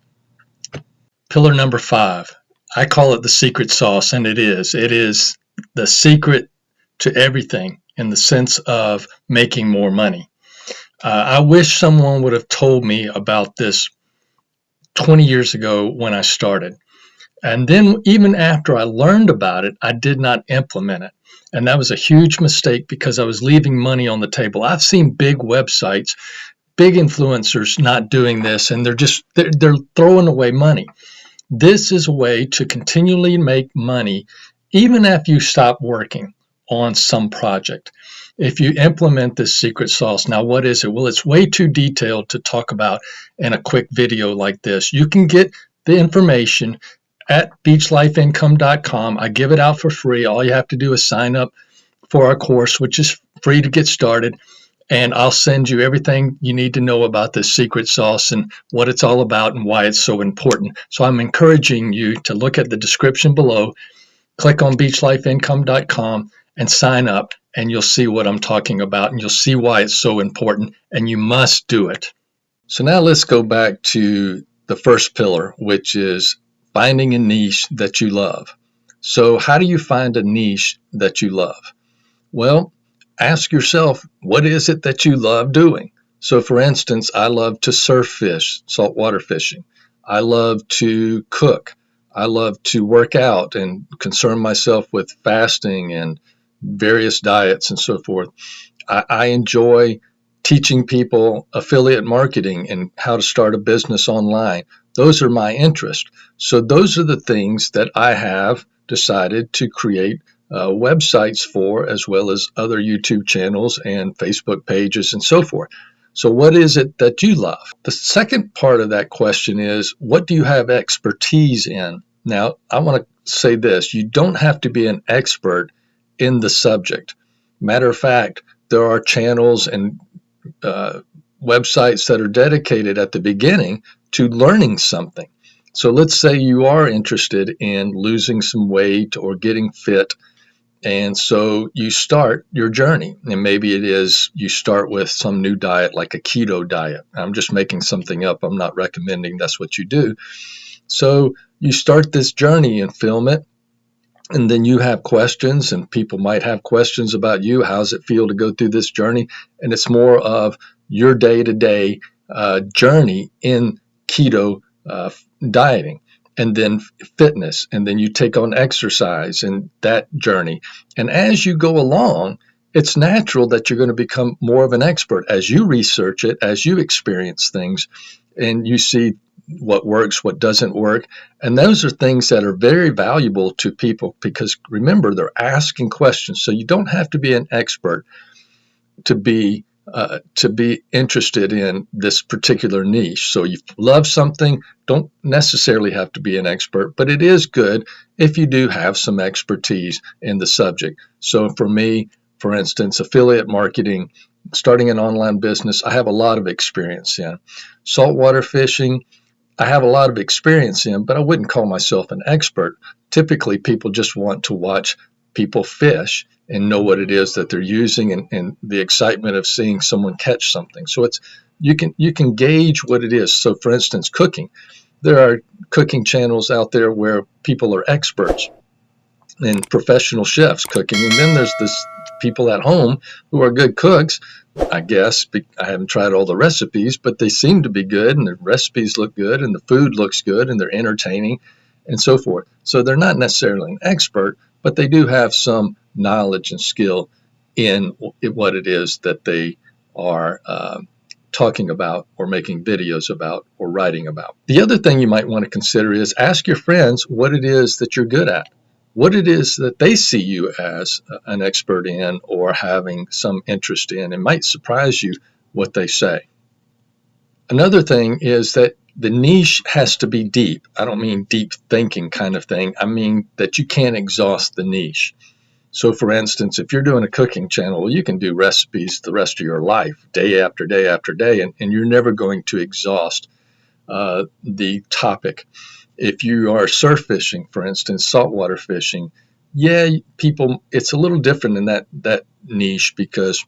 Pillar number 5, I call it the secret sauce, and it is the secret to everything in the sense of making more money. I wish someone would have told me about this 20 years ago when I started. And then even after I learned about it, I did not implement it. And that was a huge mistake because I was leaving money on the table. I've seen big websites, big influencers not doing this, and they're throwing away money. This is a way to continually make money even after you stop working on some project. If you implement this secret sauce, now what is it? Well, it's way too detailed to talk about in a quick video like this. You can get the information at beachlifeincome.com. I give it out for free. All you have to do is sign up for our course, which is free to get started. And I'll send you everything you need to know about this secret sauce and what it's all about and why it's so important. So I'm encouraging you to look at the description below, click on beachlifeincome.com and sign up, and you'll see what I'm talking about, and you'll see why it's so important, and you must do it. So now let's go back to the first pillar, which is finding a niche that you love. So how do you find a niche that you love? Well, ask yourself, what is it that you love doing? So for instance, I love to surf fish, saltwater fishing. I love to cook. I love to work out and concern myself with fasting and various diets and so forth. I enjoy teaching people affiliate marketing and how to start a business online. Those are my interests. So those are the things that I have decided to create websites for, as well as other YouTube channels and Facebook pages and so forth. So what is it that you love? The second part of that question is, what do you have expertise in? Now, I want to say this. You don't have to be an expert in the subject. Matter of fact, there are channels and websites that are dedicated at the beginning to learning something. So let's say you are interested in losing some weight or getting fit, and so you start your journey, and maybe it is you start with some new diet like a keto diet. I'm just making something up. I'm not recommending that's what you do. So you start this journey and film it, and then you have questions, and people might have questions about you. How does it feel to go through this journey? And it's more of your day-to-day journey in keto dieting, and then fitness, and then you take on exercise and that journey. And as you go along, it's natural that you're going to become more of an expert as you research it, as you experience things, and you see what works, what doesn't work. And those are things that are very valuable to people because, remember, they're asking questions. So you don't have to be an expert to be interested in this particular niche. So you love something, don't necessarily have to be an expert, but it is good if you do have some expertise in the subject. So for me, for instance, affiliate marketing, starting an online business, I have a lot of experience in. Saltwater fishing, I have a lot of experience in, but I wouldn't call myself an expert. Typically, people just want to watch people fish and know what it is that they're using, and the excitement of seeing someone catch something. So it's you can gauge what it is. So for instance, cooking. There are cooking channels out there where people are experts and professional chefs cooking, and then there's this people at home who are good cooks. I guess I haven't tried all the recipes, but they seem to be good, and the recipes look good, and the food looks good, and they're entertaining. and so forth. So they're not necessarily an expert, but they do have some knowledge and skill in what it is that they are talking about or making videos about or writing about. The other thing you might want to consider is ask your friends what it is that you're good at, what it is that they see you as an expert in or having some interest in. It might surprise you what they say. Another thing is that the niche has to be deep. I don't mean deep thinking kind of thing. I mean that you can't exhaust the niche. So for instance, if you're doing a cooking channel, well, you can do recipes the rest of your life, day after day after day, and you're never going to exhaust the topic. If you are surf fishing, for instance, saltwater fishing, yeah, people, it's a little different in that niche because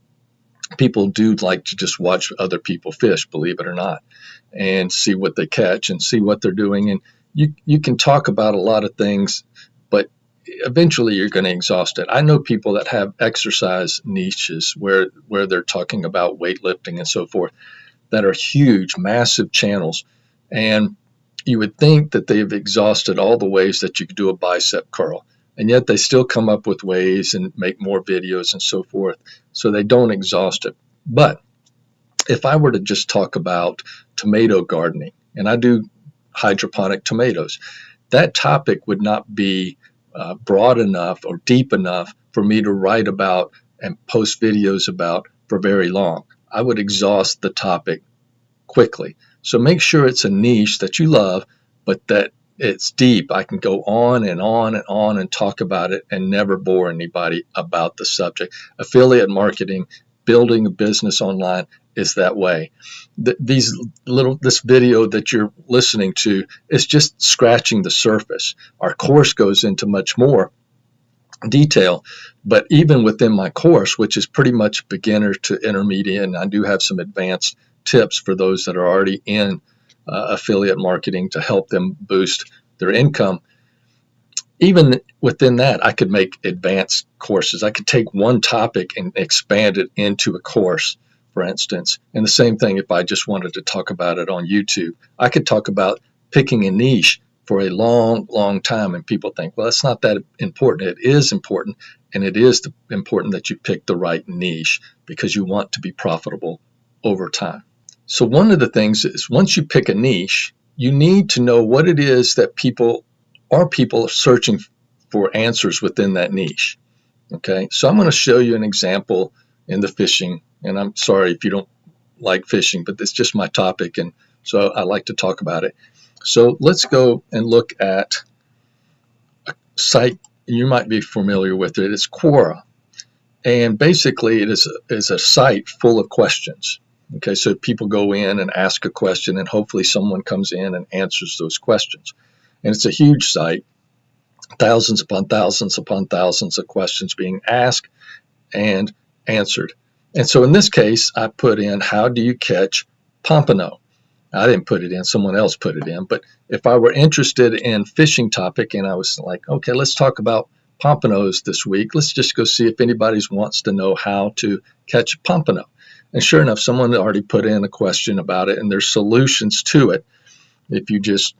people do like to just watch other people fish, believe it or not, and see what they catch and see what they're doing. And you can talk about a lot of things, but eventually you're going to exhaust it. I know people that have exercise niches where they're talking about weightlifting and so forth that are huge, massive channels. And you would think that they've exhausted all the ways that you could do a bicep curl. And yet they still come up with ways and make more videos and so forth. So they don't exhaust it. But if I were to just talk about tomato gardening, and I do hydroponic tomatoes, that topic would not be broad enough or deep enough for me to write about and post videos about for very long. I would exhaust the topic quickly. So make sure it's a niche that you love, but that it's deep. I can go on and on and on and talk about it and never bore anybody about the subject. Affiliate marketing, building a business online is that way. This video that you're listening to is just scratching the surface. Our course goes into much more detail, but even within my course, which is pretty much beginner to intermediate, and I do have some advanced tips for those that are already in affiliate marketing to help them boost their income. Even within that, I could make advanced courses. I could take one topic and expand it into a course, for instance. And the same thing if I just wanted to talk about it on YouTube. I could talk about picking a niche for a long, long time, and people think, well, it's not that important. It is important, and it is important that you pick the right niche because you want to be profitable over time. So one of the things is once you pick a niche, you need to know what it is that people are searching for answers within that niche. Okay, so I'm going to show you an example in the fishing, and I'm sorry if you don't like fishing, but it's just my topic, and so I like to talk about it. So let's go and look at a site you might be familiar with it. It's Quora, and basically it is a site full of questions. Okay, so people go in and ask a question, and hopefully someone comes in and answers those questions. And it's a huge site, thousands upon thousands upon thousands of questions being asked and answered. And so in this case, I put in, how do you catch pompano? I didn't put it in, someone else put it in. But if I were interested in fishing topic and I was like, okay, let's talk about pompanos this week. Let's just go see if anybody wants to know how to catch pompano. And sure enough, someone already put in a question about it, and there's solutions to it. If you just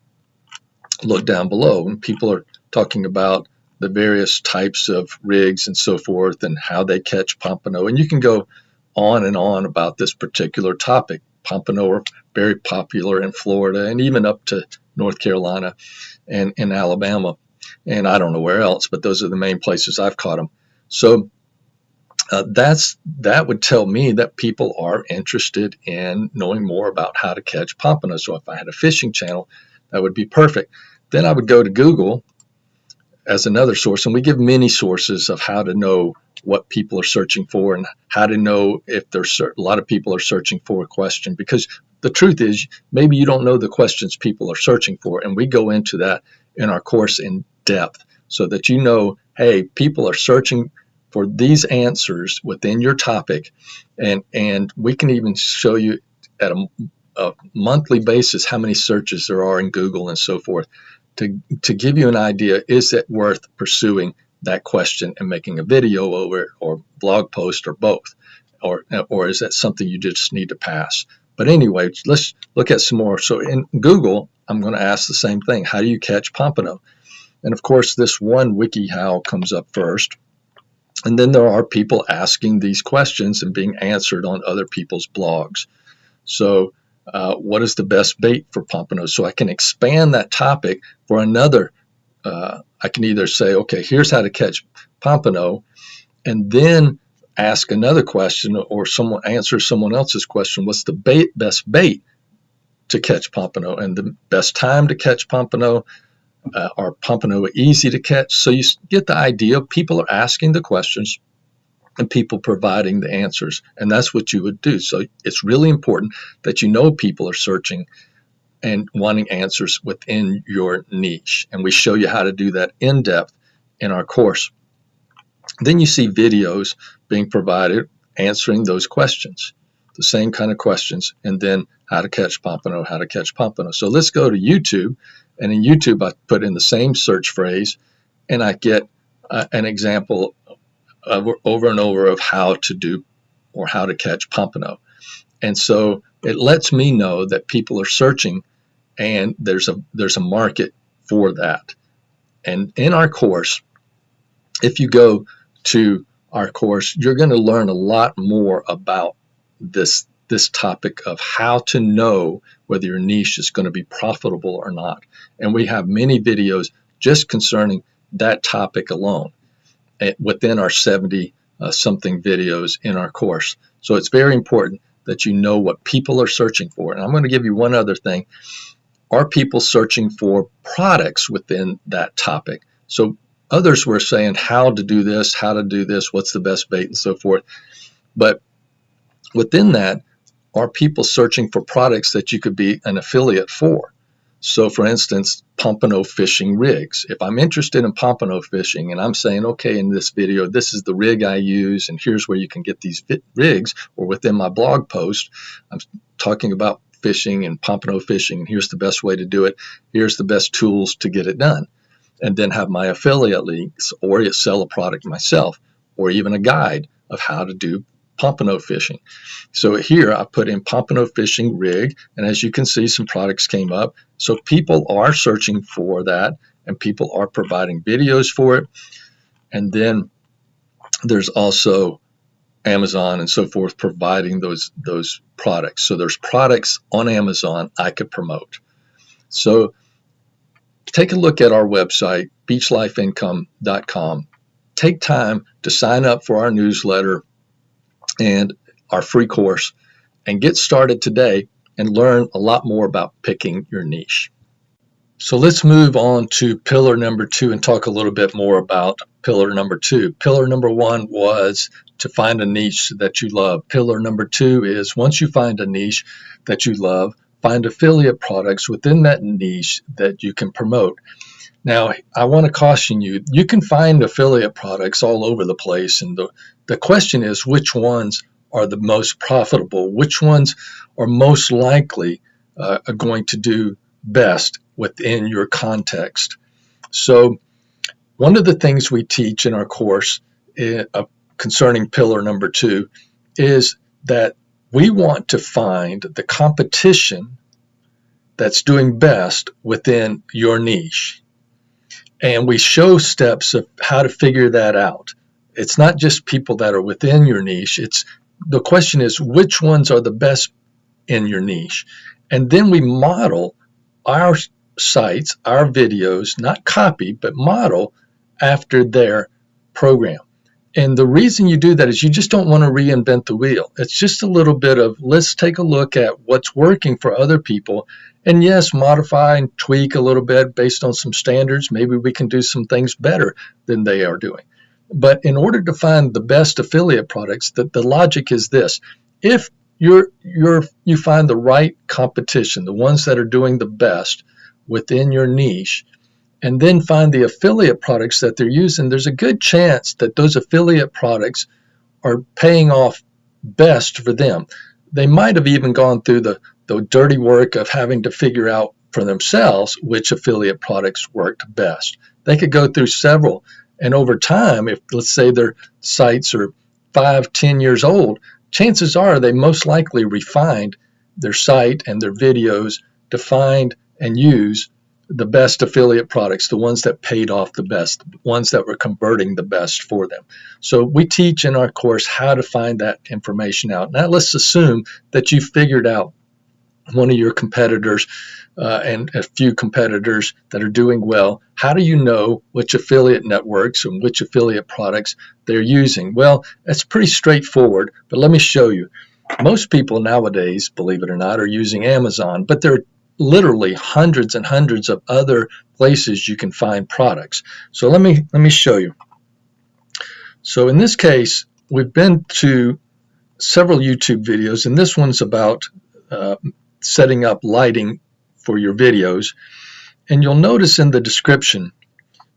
look down below, and people are talking about the various types of rigs and so forth and how they catch pompano. And you can go on and on about this particular topic. Pompano are very popular in Florida and even up to North Carolina and in Alabama. And I don't know where else, but those are the main places I've caught them. So that would tell me that people are interested in knowing more about how to catch pompano. So if I had a fishing channel, that would be perfect. Then I would go to Google as another source, and we give many sources of how to know what people are searching for and how to know if there's a lot of people are searching for a question, because the truth is maybe you don't know the questions people are searching for, and we go into that in our course in depth so that you know, hey, people are searching for these answers within your topic, and we can even show you at a monthly basis how many searches there are in Google and so forth to give you an idea, is it worth pursuing that question and making a video over it or blog post or both, or is that something you just need to pass? But anyway, let's look at some more. So in Google, I'm going to ask the same thing. How do you catch pompano? And of course, this one WikiHow comes up first. And then there are people asking these questions and being answered on other people's blogs. So what is the best bait for pompano? So I can expand that topic for another. I can either say, okay, here's how to catch pompano, and then ask another question, or someone answer someone else's question. What's the best bait to catch pompano, and the best time to catch pompano? Are pompano easy to catch? So you get the idea. People are asking the questions and people providing the answers, and that's what you would do. So it's really important that you know people are searching and wanting answers within your niche, and we show you how to do that in depth in our course. Then you see videos being provided answering those questions, the same kind of questions, and then how to catch pompano, how to catch pompano. So let's go to YouTube, and in YouTube I put in the same search phrase, and I get an example over and over of how to do or how to catch pompano. And so it lets me know that people are searching, and there's a market for that. And in our course, if you go to our course, you're going to learn a lot more about this topic of how to know whether your niche is going to be profitable or not. And we have many videos just concerning that topic alone within our 70 something videos in our course. So it's very important that you know what people are searching for. And I'm going to give you one other thing. Are people searching for products within that topic? So others were saying how to do this, what's the best bait, and so forth. But within that, are people searching for products that you could be an affiliate for? So for instance, pompano fishing rigs. If I'm interested in pompano fishing and I'm saying, okay, in this video, this is the rig I use, and here's where you can get these rigs, or within my blog post, I'm talking about fishing and pompano fishing, and here's the best way to do it. Here's the best tools to get it done. And then have my affiliate links, or sell a product myself, or even a guide of how to do pompano fishing. So here I put in pompano fishing rig, and as you can see, some products came up. So people are searching for that, and people are providing videos for it. And then there's also Amazon and so forth providing those products. So there's products on Amazon I could promote. So take a look at our website, beachlifeincome.com. Take time to sign up for our newsletter and our free course, and get started today and learn a lot more about picking your niche. So let's move on to pillar number 2 and talk a little bit more about pillar number 2. Pillar number 1 was to find a niche that you love. Pillar number 2 is, once you find a niche that you love, find affiliate products within that niche that you can promote. Now, I want to caution you, you can find affiliate products all over the place, and the question is, which ones are the most profitable? Which ones are most likely are going to do best within your context? So one of the things we teach in our course concerning pillar number 2 is that we want to find the competition that's doing best within your niche. And we show steps of how to figure that out. It's not just people that are within your niche. The question is, which ones are the best in your niche? And then we model our sites, our videos, not copy, but model after their program. And the reason you do that is you just don't want to reinvent the wheel. It's just a little bit of, let's take a look at what's working for other people. And yes, modify and tweak a little bit based on some standards. Maybe we can do some things better than they are doing. But in order to find the best affiliate products, the logic is this. If you find the right competition, the ones that are doing the best within your niche, and then find the affiliate products that they're using, there's a good chance that those affiliate products are paying off best for them. They might have even gone through the dirty work of having to figure out for themselves which affiliate products worked best. They could go through several, and over time, if let's say their sites are 5-10 years old, chances are they most likely refined their site and their videos to find and use the best affiliate products, the ones that paid off the best, the ones that were converting the best for them. So we teach in our course how to find that information out. Now let's assume that you figured out one of your competitors and a few competitors that are doing well. How do you know which affiliate networks and which affiliate products they're using? Well, that's pretty straightforward, but let me show you. Most people nowadays, believe it or not, are using Amazon, but there are literally hundreds and hundreds of other places you can find products. So let me show you. So in this case, we've been to several YouTube videos, and this one's about setting up lighting for your videos. And you'll notice in the description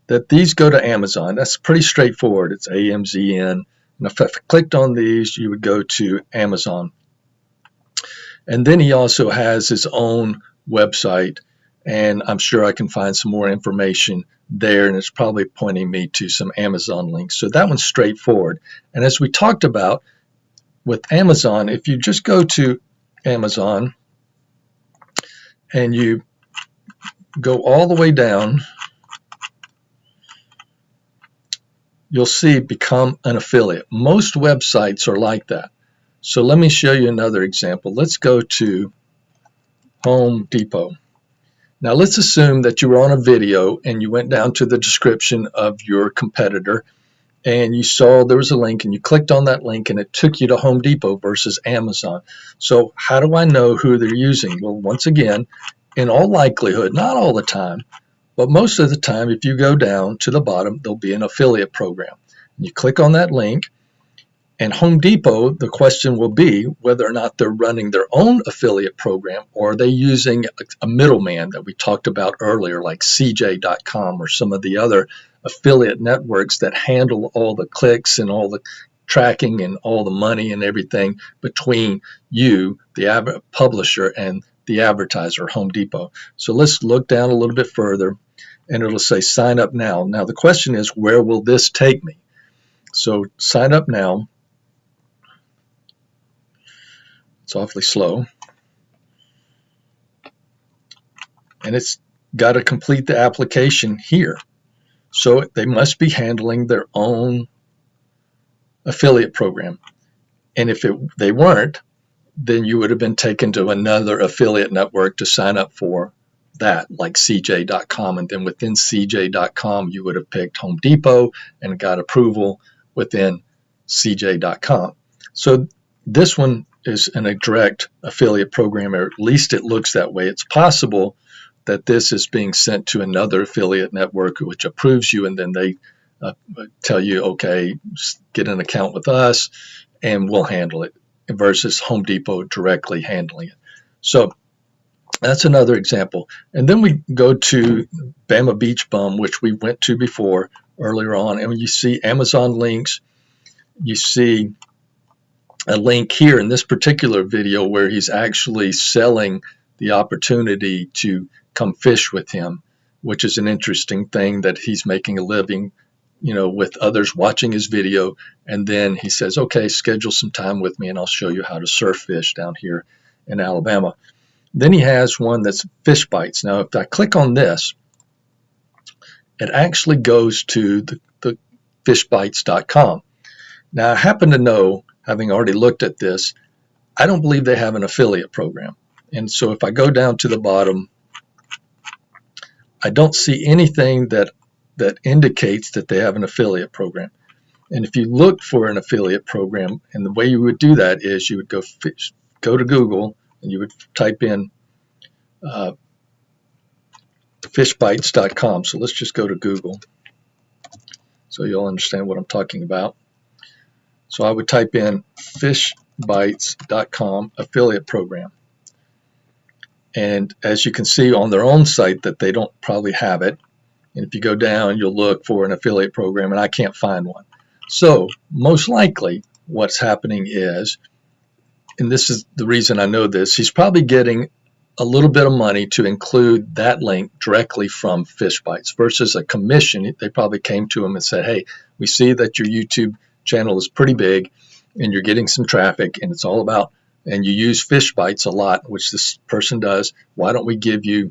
that these go to Amazon. That's pretty straightforward. It's AMZN. And if I clicked on these, you would go to Amazon. And then he also has his own website, and I'm sure I can find some more information there, and it's probably pointing me to some Amazon links. So that one's straightforward. And as we talked about with Amazon, if you just go to Amazon and you go all the way down, you'll see become an affiliate. Most websites are like that. So let me show you another example. Let's go to Home Depot. Now let's assume that you were on a video and you went down to the description of your competitor and you saw there was a link and you clicked on that link and it took you to Home Depot versus Amazon. So how do I know who they're using? Well, once again, in all likelihood, not all the time, but most of the time, if you go down to the bottom, there'll be an affiliate program. And you click on that link, and Home Depot, the question will be whether or not they're running their own affiliate program or are they using a middleman that we talked about earlier, like CJ.com or some of the other affiliate networks that handle all the clicks and all the tracking and all the money and everything between you, the publisher, and the advertiser, Home Depot. So let's look down a little bit further, and it'll say sign up now. Now the question is, where will this take me? So sign up now. It's awfully slow. And it's got to complete the application here. So they must be handling their own affiliate program. And if they weren't, then you would have been taken to another affiliate network to sign up for that, like CJ.com. And then within CJ.com, you would have picked Home Depot and got approval within CJ.com. So this one is a direct affiliate program, or at least it looks that way. It's possible that this is being sent to another affiliate network which approves you, and then they tell you, okay, get an account with us and we'll handle it, versus Home Depot directly handling it. So that's another example. And then we go to Bama Beach Bum, which we went to before earlier on, and when you see Amazon links, you see a link here in this particular video where he's actually selling the opportunity to come fish with him, which is an interesting thing, that he's making a living, you know, with others watching his video. And then he says, okay, schedule some time with me and I'll show you how to surf fish down here in Alabama. Then he has one that's fish bites. Now, if I click on this, it actually goes to the fishbites.com. Now, I happen to know, having already looked at this, I don't believe they have an affiliate program. And so if I go down to the bottom, I don't see anything that indicates that they have an affiliate program. And if you look for an affiliate program, and the way you would do that is you would go to Google and you would type in fishbites.com. So let's just go to Google so you'll understand what I'm talking about. So I would type in fishbites.com affiliate program. And as you can see on their own site that they don't probably have it. And if you go down, you'll look for an affiliate program, and I can't find one. So most likely what's happening is, and this is the reason I know this, he's probably getting a little bit of money to include that link directly from FishBites versus a commission. They probably came to him and said, hey, we see that your YouTube channel is pretty big and you're getting some traffic, and it's all about and you use fish bites a lot, which this person does, why don't we give you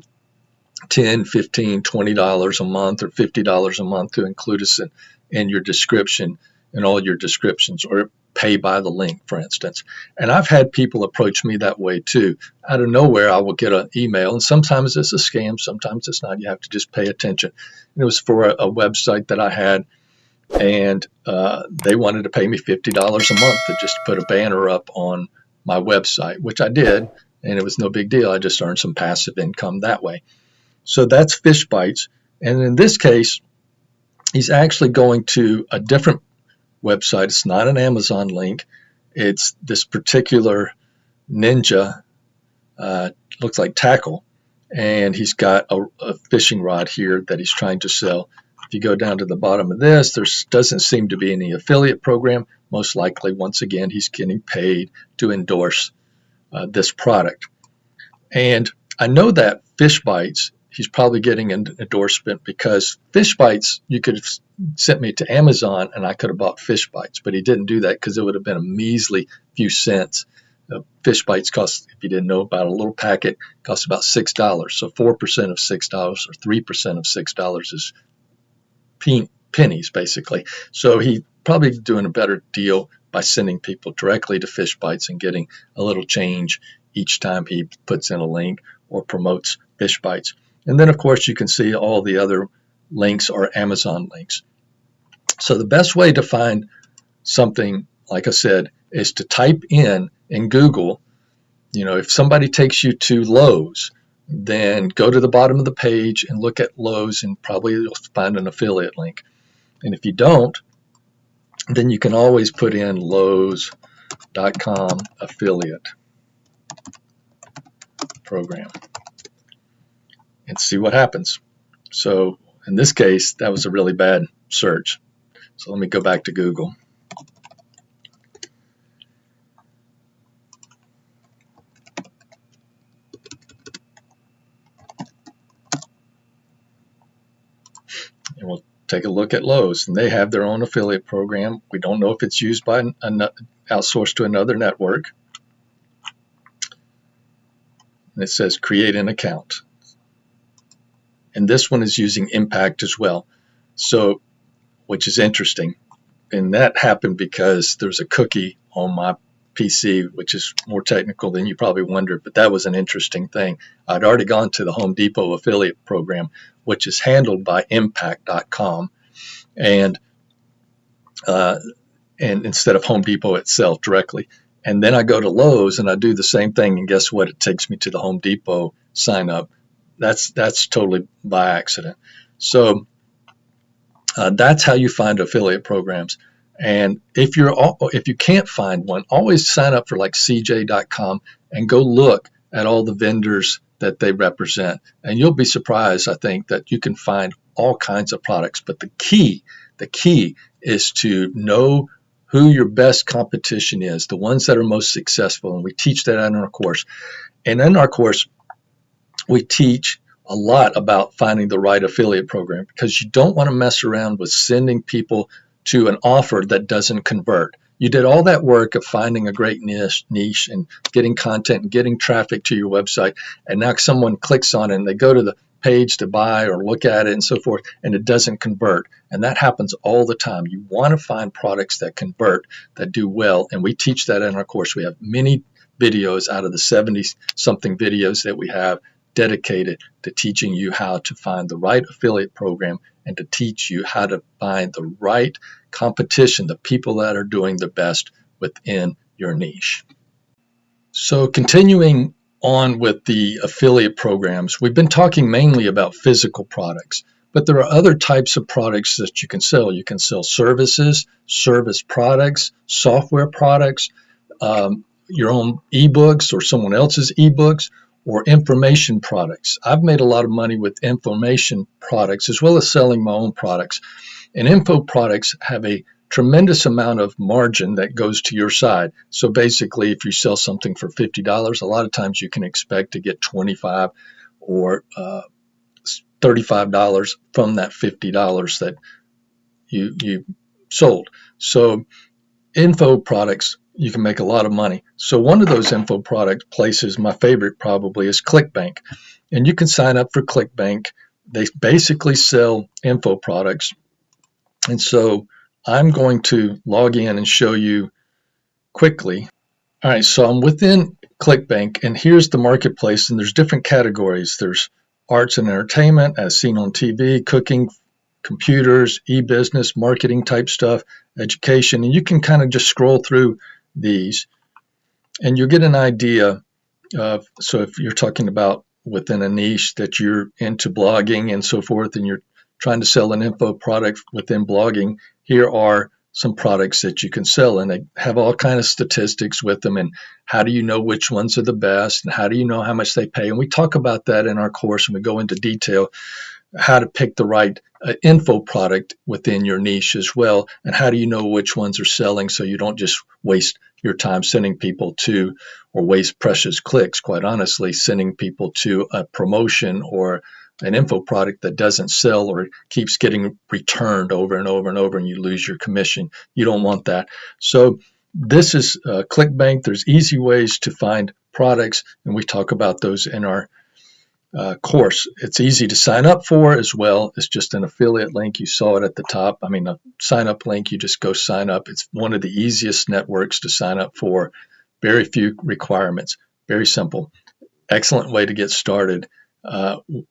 $10, $15, $20 a month or $50 a month to include us in your description, in all your descriptions, or pay by the link, for instance. And I've had people approach me that way too. Out of nowhere, I will get an email, and sometimes it's a scam, sometimes it's not. You have to just pay attention. And it was for a website that I had, and they wanted to pay me $50 a month to just put a banner up on my website, which I did, and it was no big deal. I just earned some passive income that way. So that's fish bites. And in this case, he's actually going to a different website. It's not an Amazon link. It's this particular ninja, looks like tackle, and he's got a fishing rod here that he's trying to sell. If you go down to the bottom of this, there doesn't seem to be any affiliate program. Most likely, once again, he's getting paid to endorse this product. And I know that fish bites, he's probably getting an endorsement, because fish bites, you could have sent me to Amazon and I could have bought fish bites, but he didn't do that because it would have been a measly few cents. Fish bites cost, if you didn't know about, a little packet costs about $6. So 4% of $6 or 3% of $6 is pennies, basically. So he probably doing a better deal by sending people directly to fish bites and getting a little change each time he puts in a link or promotes fish bites. And then, of course, you can see all the other links are Amazon links. So the best way to find something, like I said, is to type in Google, if somebody takes you to Lowe's, then go to the bottom of the page and look at Lowe's, and probably you'll find an affiliate link. And if you don't, then you can always put in Lowe's.com affiliate program and see what happens. So in this case, that was a really bad search. So let me go back to Google. And we'll take a look at Lowe's, and they have their own affiliate program. We don't know if it's used by outsourced to another network. And it says create an account. And this one is using Impact as well, so, which is interesting. And that happened because there's a cookie on my PC, which is more technical than you probably wondered, but that was an interesting thing. I'd already gone to the Home Depot affiliate program, which is handled by Impact.com, and instead of Home Depot itself directly. And then I go to Lowe's and I do the same thing, and guess what? It takes me to the Home Depot sign up. That's totally by accident. So that's how you find affiliate programs. And if you can't find one, always sign up for like CJ.com and go look at all the vendors that they represent. And you'll be surprised, I think, that you can find all kinds of products. But the key is to know who your best competition is, the ones that are most successful. And we teach that in our course. And in our course, we teach a lot about finding the right affiliate program, because you don't want to mess around with sending people to an offer that doesn't convert. You did all that work of finding a great niche and getting content and getting traffic to your website, and now someone clicks on it and they go to the page to buy or look at it and so forth, and it doesn't convert. And that happens all the time. You want to find products that convert, that do well, and we teach that in our course. We have many videos out of the 70-something videos that we have dedicated to teaching you how to find the right affiliate program and to teach you how to find the right competition, the people that are doing the best within your niche. So continuing on with the affiliate programs, we've been talking mainly about physical products, but there are other types of products that you can sell. You can sell services, service products, software products, your own ebooks or someone else's ebooks, or information products. I've made a lot of money with information products as well as selling my own products. And info products have a tremendous amount of margin that goes to your side. So basically, if you sell something for $50, a lot of times you can expect to get $25 or $35 from that $50 that you sold. So info products, you can make a lot of money. So one of those info product places, my favorite probably, is Clickbank. And you can sign up for Clickbank. They basically sell info products. And so I'm going to log in and show you quickly. All right, so I'm within Clickbank, and here's the marketplace, and there's different categories. There's arts and entertainment, as seen on TV, cooking, computers, e-business, marketing type stuff, education, and you can kind of just scroll through these, and you'll get an idea of, so if you're talking about within a niche that you're into blogging and so forth, and you're trying to sell an info product within blogging, here are some products that you can sell, and they have all kind of statistics with them, and how do you know which ones are the best, and how do you know how much they pay, and we talk about that in our course, and we go into detail how to pick the right info product within your niche as well, and how do you know which ones are selling so you don't just waste your time sending people to, or waste precious clicks, quite honestly, sending people to a promotion or an info product that doesn't sell or keeps getting returned over and over and over, and you lose your commission. You don't want that. So this is Clickbank. There's easy ways to find products, and we talk about those in our course. It's easy to sign up for as well. It's just an affiliate link. You saw it at the top. I mean, a sign up link, you just go sign up. It's one of the easiest networks to sign up for. Very few requirements. Very simple. Excellent way to get started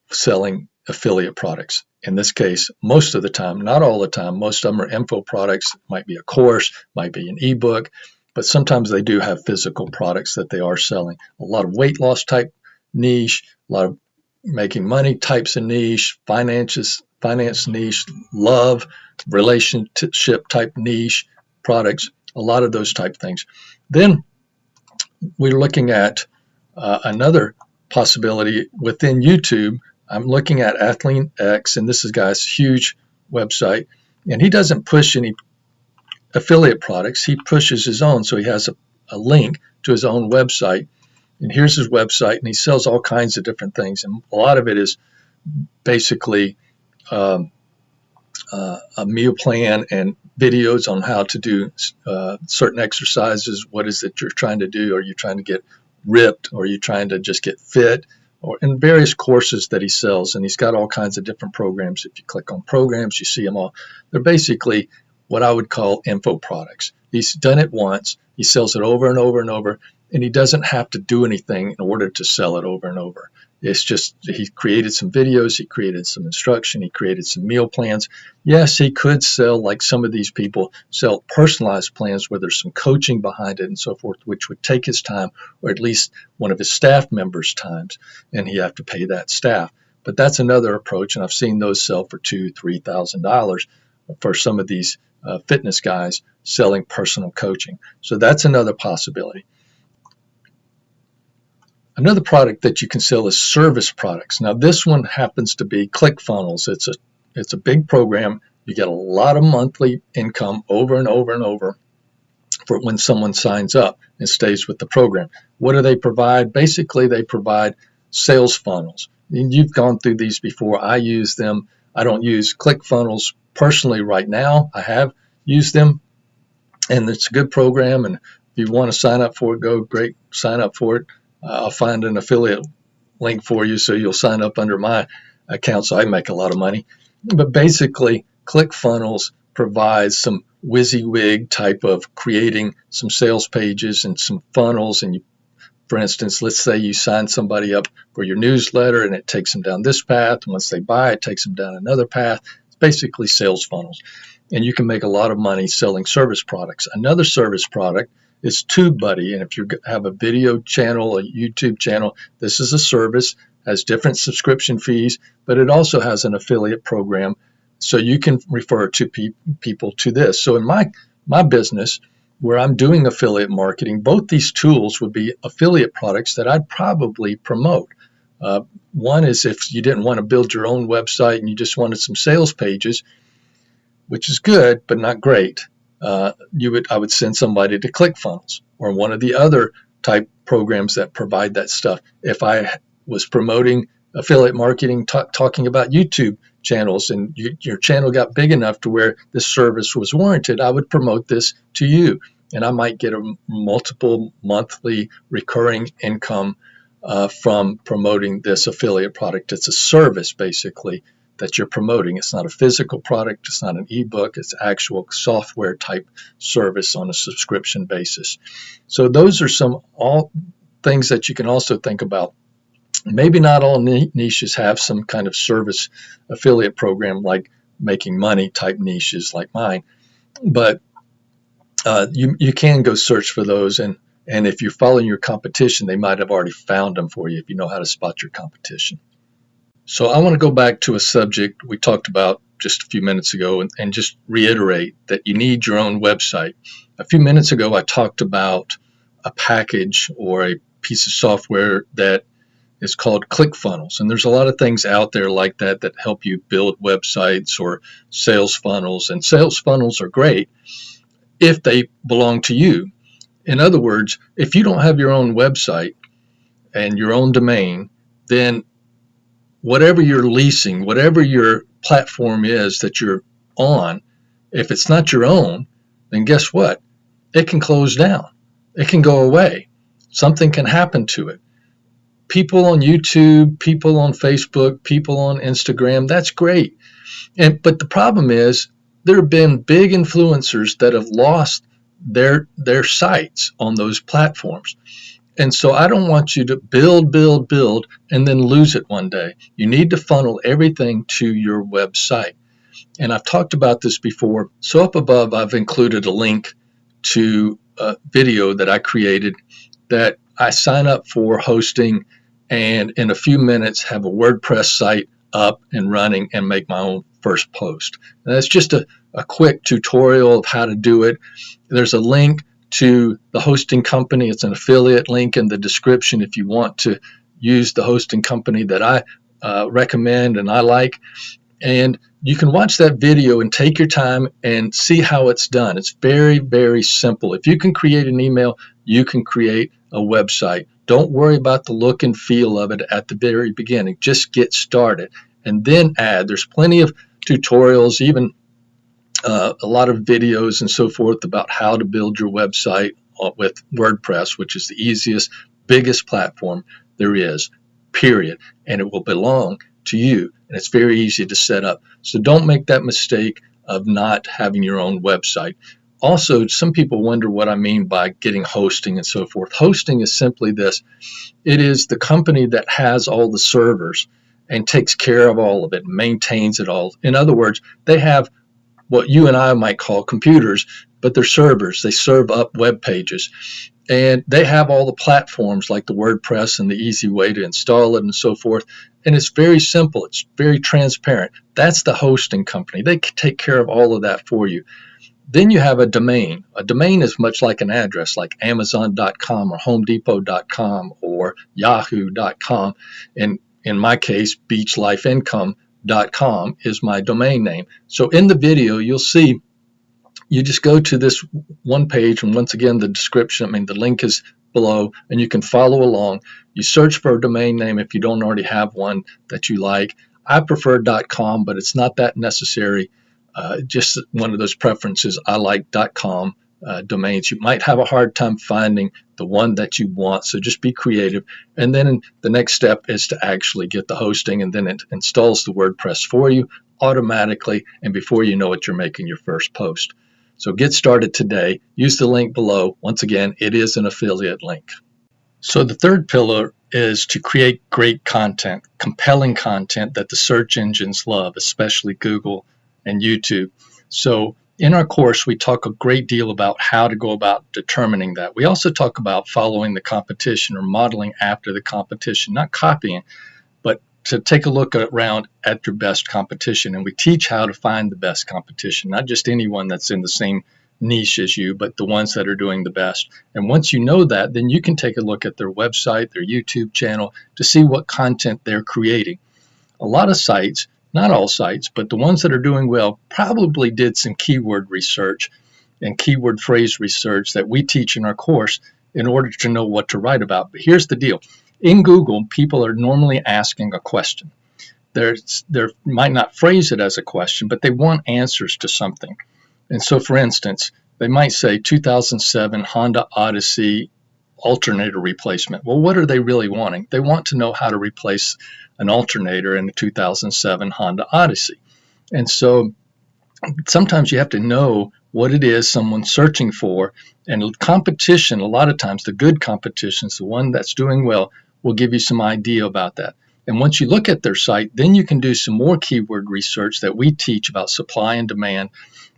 selling affiliate products. In this case, most of the time, not all the time, most of them are info products. Might be a course, might be an ebook, but sometimes they do have physical products that they are selling. A lot of weight loss type niche, a lot of making money types of niche, finance niche, love, relationship type niche products, a lot of those type things. Then we're looking at another possibility within YouTube. I'm looking at Athlete X, and this is guy's huge website, and he doesn't push any affiliate products. He pushes his own, so he has a link to his own website. And here's his website, and he sells all kinds of different things. And a lot of it is basically a meal plan and videos on how to do certain exercises. What is it you're trying to do? Are you trying to get ripped? Or are you trying to just get fit? Or in various courses that he sells. And he's got all kinds of different programs. If you click on programs, you see them all. They're basically what I would call info products. He's done it once. He sells it over and over and over. And he doesn't have to do anything in order to sell it over and over. It's just he created some videos, he created some instruction, he created some meal plans. Yes, he could sell, like some of these people, sell personalized plans where there's some coaching behind it and so forth, which would take his time, or at least one of his staff members' times, and he'd have to pay that staff. But that's another approach, and I've seen those sell for $2,000, $3,000 for some of these fitness guys selling personal coaching. So that's another possibility. Another product that you can sell is service products. Now this one happens to be ClickFunnels. It's a big program. You get a lot of monthly income over and over and over for when someone signs up and stays with the program. What do they provide? Basically, they provide sales funnels. And you've gone through these before. I use them. I don't use ClickFunnels personally right now. I have used them, and it's a good program. And if you want to sign up for it, go great, sign up for it. I'll find an affiliate link for you so you'll sign up under my account so I make a lot of money. But basically, ClickFunnels provides some WYSIWYG type of creating some sales pages and some funnels. And you, for instance, let's say you sign somebody up for your newsletter and it takes them down this path. Once they buy, it takes them down another path. It's basically sales funnels. And you can make a lot of money selling service products. Another service product is TubeBuddy, and if you have a video channel, a YouTube channel, this is a service, has different subscription fees, but it also has an affiliate program, so you can refer to people to this. So in my business, where I'm doing affiliate marketing, both these tools would be affiliate products that I'd probably promote. One is if you didn't want to build your own website and you just wanted some sales pages, which is good, but not great. I would send somebody to ClickFunnels or one of the other type programs that provide that stuff. If I was promoting affiliate marketing, talking about YouTube channels, and your channel got big enough to where this service was warranted, I would promote this to you, and I might get a multiple monthly recurring income from promoting this affiliate product. It's a service basically that you're promoting. It's not a physical product. It's not an ebook. It's actual software type service on a subscription basis. So those are some all things that you can also think about. Maybe not all niches have some kind of service affiliate program like making money type niches like mine, but you can go search for those, and if you're following your competition, they might have already found them for you if you know how to spot your competition. So I want to go back to a subject we talked about just a few minutes ago and just reiterate that you need your own website. A few minutes ago, I talked about a package or a piece of software that is called ClickFunnels. And there's a lot of things out there like that that help you build websites or sales funnels. And sales funnels are great if they belong to you. In other words, if you don't have your own website and your own domain, then whatever you're leasing, whatever your platform is that you're on, if it's not your own, then guess what? It can close down. It can go away. Something can happen to it. People on YouTube, people on Facebook, people on Instagram, that's great. But the problem is there have been big influencers that have lost their sites on those platforms. And so I don't want you to build, and then lose it one day. You need to funnel everything to your website. And I've talked about this before. So up above, I've included a link to a video that I created that I sign up for hosting, and in a few minutes have a WordPress site up and running and make my own first post. And that's just a quick tutorial of how to do it. There's a link to the hosting company. It's an affiliate link in the description if you want to use the hosting company that I recommend and I like. And you can watch that video and take your time and see how it's done. It's very, very simple. If you can create an email, you can create a website. Don't worry about the look and feel of it at the very beginning. Just get started and then add. There's plenty of tutorials, even a lot of videos and so forth about how to build your website with WordPress, which is the easiest, biggest platform there is, period. And it will belong to you. And it's very easy to set up. So don't make that mistake of not having your own website. Also, some people wonder what I mean by getting hosting and so forth. Hosting is simply this. It is the company that has all the servers and takes care of all of it, maintains it all. In other words, they have what you and I might call computers, but they're servers. They serve up web pages. And they have all the platforms like the WordPress and the easy way to install it and so forth. And it's very simple. It's very transparent. That's the hosting company. They take care of all of that for you. Then you have a domain. A domain is much like an address, like Amazon.com or HomeDepot.com or Yahoo.com. And in my case, BeachLifeIncome.com is my domain name. So in the video, you'll see you just go to this one page, and once again, the description, the link is below, and you can follow along. You search for a domain name if you don't already have one that you like. I prefer .com, but it's not that necessary. Just one of those preferences. I like .com domains. You might have a hard time finding the one that you want, so just be creative. And then the next step is to actually get the hosting, and then it installs the WordPress for you automatically, and before you know it, you're making your first post. So get started today. Use the link below. Once again, it is an affiliate link. So the third pillar is to create great content, compelling content that the search engines love, especially Google and YouTube. So in our course, we talk a great deal about how to go about determining that. We also talk about following the competition or modeling after the competition, not copying, but to take a look around at your best competition. And we teach how to find the best competition, not just anyone that's in the same niche as you, but the ones that are doing the best. And once you know that, then you can take a look at their website, their YouTube channel, to see what content they're creating. A lot of sites, not all sites, but the ones that are doing well probably did some keyword research and keyword phrase research that we teach in our course in order to know what to write about. But here's the deal. In Google, people are normally asking a question. They might not phrase it as a question, but they want answers to something. And so, for instance, they might say 2007 Honda Odyssey alternator replacement. Well, what are they really wanting? They want to know how to replace an alternator in a 2007 Honda Odyssey. And so sometimes you have to know what it is someone's searching for. And competition, a lot of times, the good competitions, the one that's doing well, will give you some idea about that. And once you look at their site, then you can do some more keyword research that we teach about supply and demand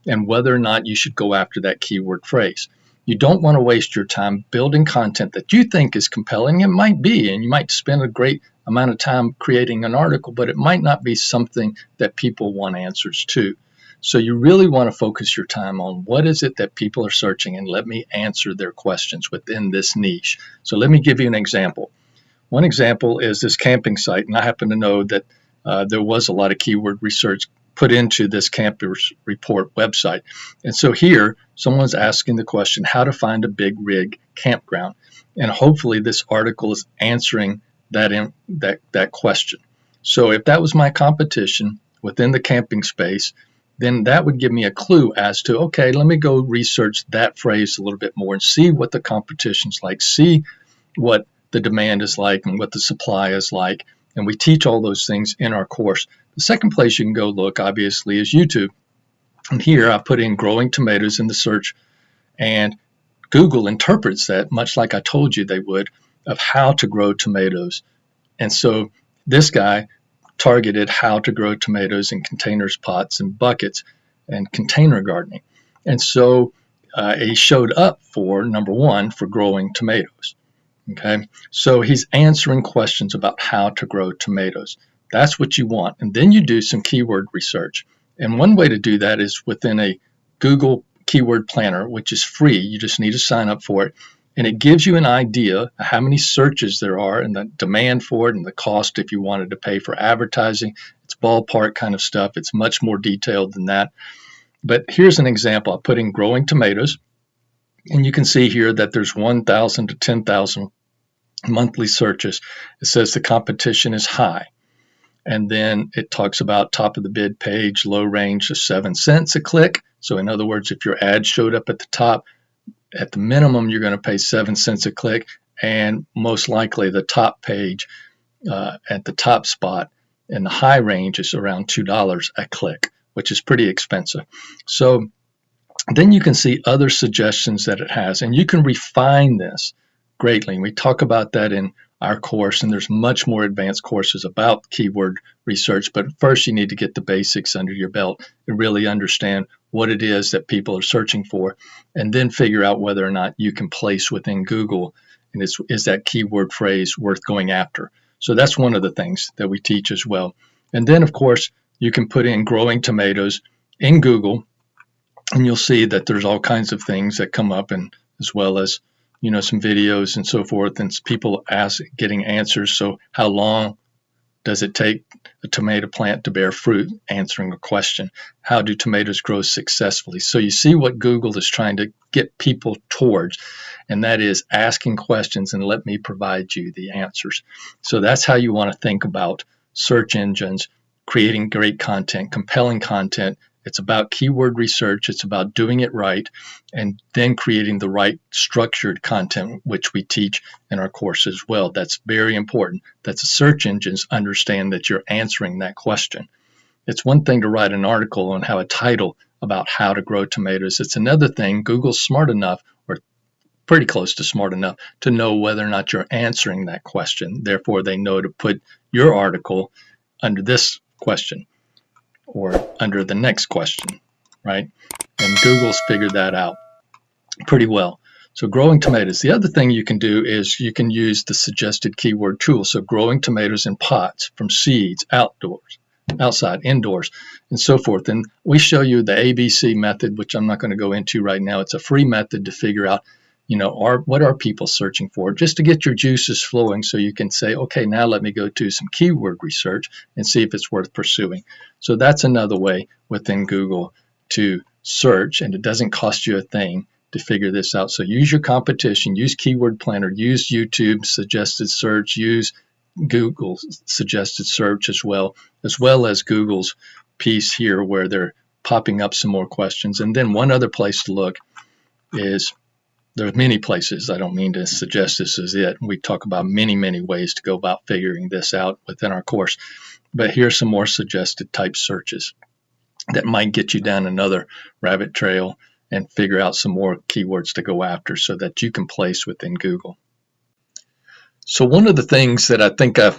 and whether or not you should go after that keyword phrase. You don't want to waste your time building content that you think is compelling. It might be, and you might spend a great amount of time creating an article, but it might not be something that people want answers to. So you really want to focus your time on what is it that people are searching, and let me answer their questions within this niche. So let me give you an example. One example is this camping site, and I happen to know that there was a lot of keyword research put into this campers report website. And so here, someone's asking the question, how to find a big rig campground. And hopefully this article is answering that question. So if that was my competition within the camping space, then that would give me a clue as to, okay, let me go research that phrase a little bit more and see what the competition's like, see what the demand is like and what the supply is like. And we teach all those things in our course. The second place you can go look, obviously, is YouTube. And here I put in growing tomatoes in the search, and Google interprets that, much like I told you they would, of how to grow tomatoes. And so this guy targeted how to grow tomatoes in containers, pots, and buckets, and container gardening. And so he showed up for, number one, for growing tomatoes. Okay, so he's answering questions about how to grow tomatoes. That's what you want. And then you do some keyword research. And one way to do that is within a Google Keyword Planner, which is free. You just need to sign up for it. And it gives you an idea of how many searches there are and the demand for it and the cost if you wanted to pay for advertising. It's ballpark kind of stuff. It's much more detailed than that. But here's an example. I put in growing tomatoes. And you can see here that there's 1,000 to 10,000 monthly searches. It says the competition is high. And then it talks about top of the bid page, low range of 7 cents a click. So in other words, if your ad showed up at the top, at the minimum, you're going to pay 7 cents a click. And most likely the top page at the top spot in the high range is around $2 a click, which is pretty expensive. So then you can see other suggestions that it has, and you can refine this greatly. And we talk about that in our course, and there's much more advanced courses about keyword research. But first, you need to get the basics under your belt and really understand what it is that people are searching for, and then figure out whether or not you can place within Google, and is that keyword phrase worth going after. So that's one of the things that we teach as well. And then, of course, you can put in growing tomatoes in Google, and you'll see that there's all kinds of things that come up, and as well as some videos and so forth, and people getting answers. So how long does it take a tomato plant to bear fruit? Answering a question. How do tomatoes grow successfully? So you see what Google is trying to get people towards, and that is asking questions and let me provide you the answers. So that's how you want to think about search engines, creating great content, compelling content. It's about keyword research. It's about doing it right, and then creating the right structured content, which we teach in our course as well. That's very important that the search engines understand that you're answering that question. It's one thing to write an article on how a title about how to grow tomatoes. It's another thing, Google's smart enough, or pretty close to smart enough, to know whether or not you're answering that question. Therefore, they know to put your article under this question, or under the next question, right? And Google's figured that out pretty well. So growing tomatoes. The other thing you can do is you can use the suggested keyword tool. So growing tomatoes in pots, from seeds, outdoors, outside, indoors, and so forth. And we show you the ABC method, which I'm not going to go into right now. It's a free method to figure out what are people searching for, just to get your juices flowing, so you can say, okay, now let me go do some keyword research and see if it's worth pursuing. So that's another way within Google to search, and it doesn't cost you a thing. to figure this out. So use your competition, use Keyword Planner, use YouTube suggested search, use Google suggested search as well as Google's piece here where they're popping up some more questions. And then one other place to look is, there's many places. I don't mean to suggest this is it. We talk about many ways to go about figuring this out within our course. But here's some more suggested type searches that might get you down another rabbit trail and figure out some more keywords to go after so that you can place within Google. So one of the things that I think I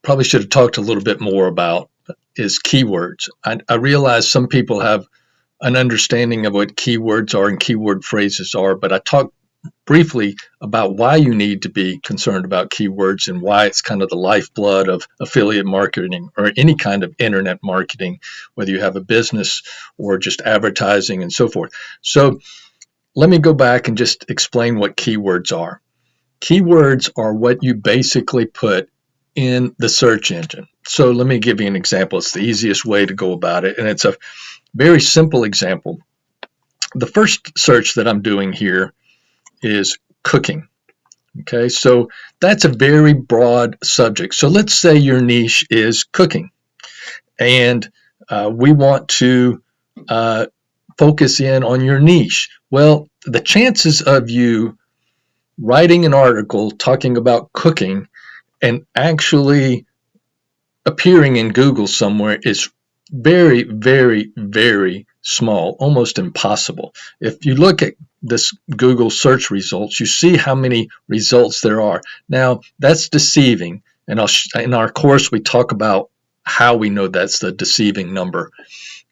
probably should have talked a little bit more about is keywords. I realize some people have an understanding of what keywords are and keyword phrases are, but I talked briefly about why you need to be concerned about keywords and why it's kind of the lifeblood of affiliate marketing or any kind of internet marketing, whether you have a business or just advertising and so forth. So let me go back and just explain what keywords are. Keywords are what you basically put in the search engine. So let me give you an example. It's the easiest way to go about it, and it's a very simple example. The first search that I'm doing here is cooking. Okay, so that's a very broad subject. So let's say your niche is cooking, and we want to focus in on your niche. Well, the chances of you writing an article talking about cooking and actually appearing in Google somewhere is very small, almost impossible. If you look at this Google search results, you see how many results there are. Now, that's deceiving, and in our course we talk about how we know that's the deceiving number,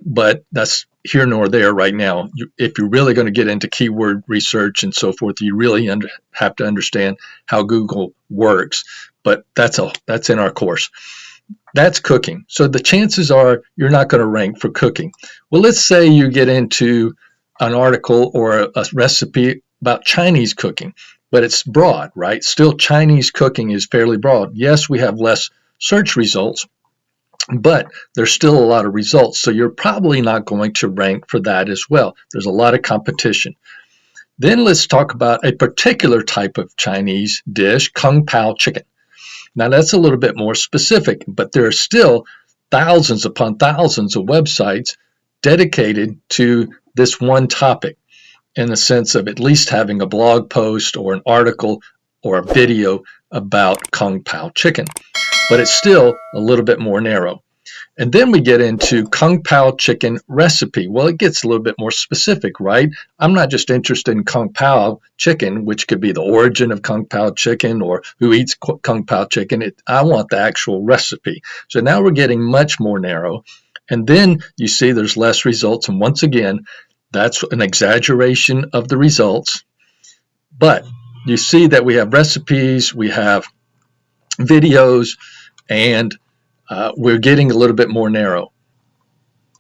but that's here nor there right now. If you're really going to get into keyword research and so forth, you really have to understand how Google works, but that's in our course. That's cooking. So the chances are you're not going to rank for cooking. Well, let's say you get into an article or a recipe about Chinese cooking, but it's broad, right? Still, Chinese cooking is fairly broad. Yes, we have less search results, but there's still a lot of results. So you're probably not going to rank for that as well. There's a lot of competition. Then let's talk about a particular type of Chinese dish, Kung Pao chicken. Now that's a little bit more specific, but there are still thousands upon thousands of websites dedicated to this one topic, in the sense of at least having a blog post or an article or a video about Kung Pao chicken. But it's still a little bit more narrow. And then we get into Kung Pao chicken recipe. Well, it gets a little bit more specific, right? I'm not just interested in Kung Pao chicken, which could be the origin of Kung Pao chicken or who eats Kung Pao chicken. I want the actual recipe. So now we're getting much more narrow. And then you see there's less results. And once again, that's an exaggeration of the results. But you see that we have recipes, we have videos, and we're getting a little bit more narrow.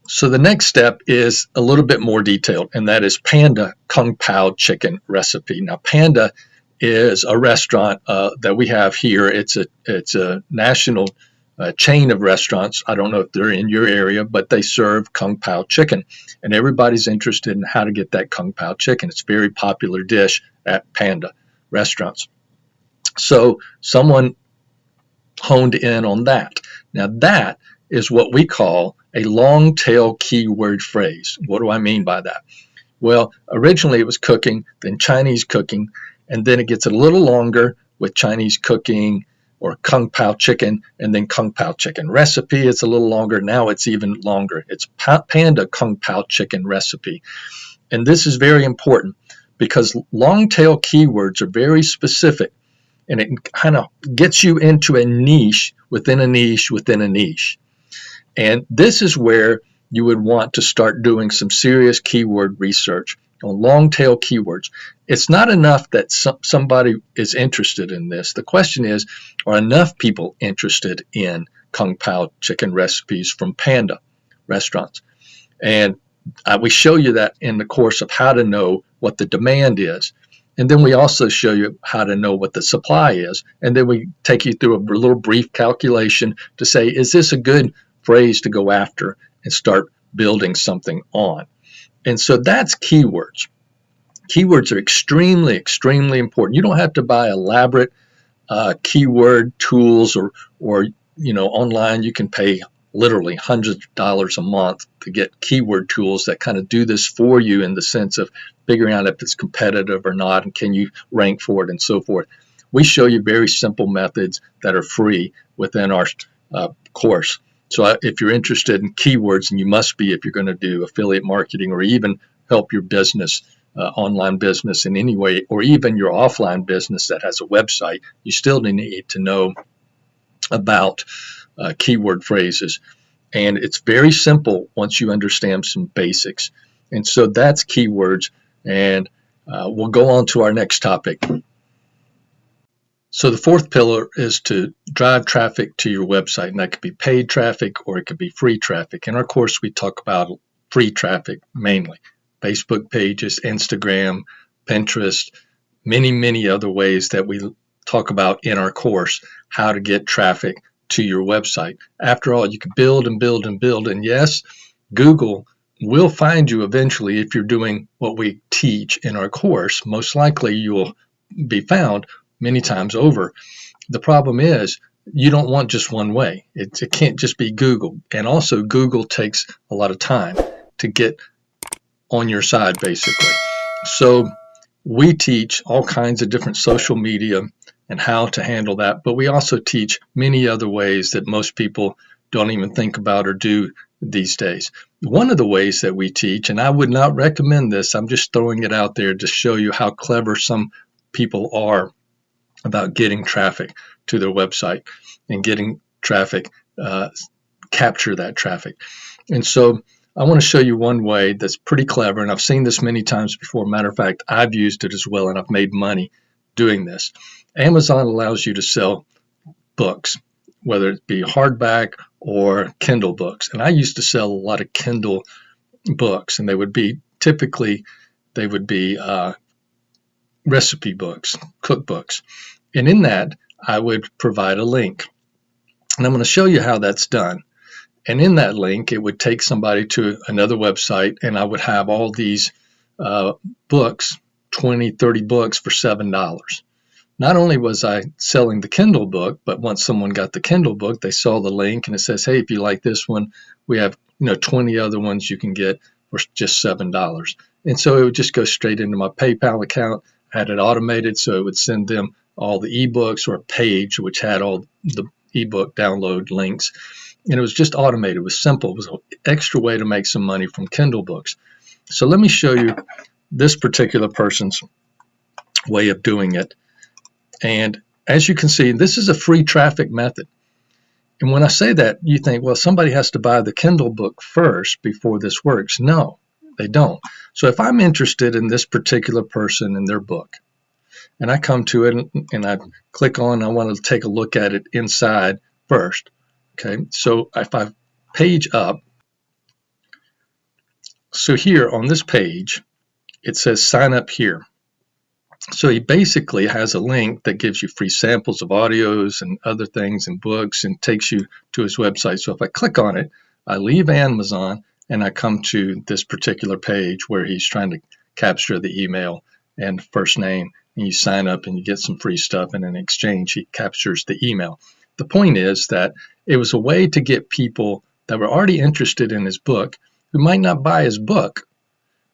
So the next step is a little bit more detailed, and that is Panda Kung Pao chicken recipe. Now, Panda is a restaurant that we have here. It's a national chain of restaurants. I don't know if they're in your area, but they serve Kung Pao chicken, and everybody's interested in how to get that Kung Pao chicken. It's a very popular dish at Panda restaurants. So someone honed in on that. Now that is what we call a long tail keyword phrase. What do I mean by that? Well, originally it was cooking, then Chinese cooking, and then it gets a little longer with Chinese cooking or Kung Pao chicken, and then Kung Pao chicken recipe. It's a little longer. Now it's even longer. It's Panda Kung Pao chicken recipe. And this is very important because long tail keywords are very specific, and it kind of gets you into a niche within a niche within a niche. And this is where you would want to start doing some serious keyword research on long tail keywords. It's not enough that somebody is interested in this. The question is, are enough people interested in Kung Pao chicken recipes from Panda restaurants? And we show you that in the course of how to know what the demand is. And then we also show you how to know what the supply is. And then we take you through a little brief calculation to say, is this a good phrase to go after and start building something on? And so that's keywords. Keywords are extremely important. You don't have to buy elaborate keyword tools or online. You can pay literally hundreds of dollars a month to get keyword tools that kind of do this for you in the sense of figuring out if it's competitive or not and can you rank for it and so forth. We show you very simple methods that are free within our course. So if you're interested in keywords, and you must be if you're going to do affiliate marketing or even help your business, online business in any way, or even your offline business that has a website, you still need to know about keyword phrases. And it's very simple once you understand some basics. And so that's keywords. And we'll go on to our next topic. So the fourth pillar is to drive traffic to your website, and that could be paid traffic or it could be free traffic. In our course, we talk about free traffic mainly, Facebook pages, Instagram, Pinterest, many other ways that we talk about in our course, how to get traffic to your website. After all, you can build and build and build, and yes, Google will find you eventually if you're doing what we teach in our course. Most likely you will be found many times over. The problem is you don't want just one way. It can't just be Google. And also Google takes a lot of time to get on your side, basically. So we teach all kinds of different social media and how to handle that, but we also teach many other ways that most people don't even think about or do these days. One of the ways that we teach, and I would not recommend this, I'm just throwing it out there to show you how clever some people are about getting traffic to their website and getting traffic, capture that traffic. And so I want to show you one way that's pretty clever, and I've seen this many times before. Matter of fact, I've used it as well, and I've made money doing this. Amazon allows you to sell books, whether it be hardback or Kindle books. And I used to sell a lot of Kindle books, and they would be recipe books, cookbooks. And in that, I would provide a link. And I'm going to show you how that's done. And in that link, it would take somebody to another website, and I would have all these books, 20, 30 books for $7. Not only was I selling the Kindle book, but once someone got the Kindle book, they saw the link and it says, hey, if you like this one, we have 20 other ones you can get for just $7. And so it would just go straight into my PayPal account. I had it automated, so it would send them all the ebooks or a page which had all the ebook download links. And it was just automated. It was simple. It was an extra way to make some money from Kindle books. So let me show you this particular person's way of doing it. And as you can see, this is a free traffic method. And when I say that, you think, well, somebody has to buy the Kindle book first before this works. No, they don't. So if I'm interested in this particular person and their book, and I come to it and I click on, I want to take a look at it inside first. Okay, so if I page up, so here on this page, it says sign up here. So he basically has a link that gives you free samples of audios and other things and books and takes you to his website. So if I click on it, I leave Amazon and I come to this particular page where he's trying to capture the email and first name, and you sign up and you get some free stuff, and in exchange he captures the email. The point is that it was a way to get people that were already interested in his book who might not buy his book,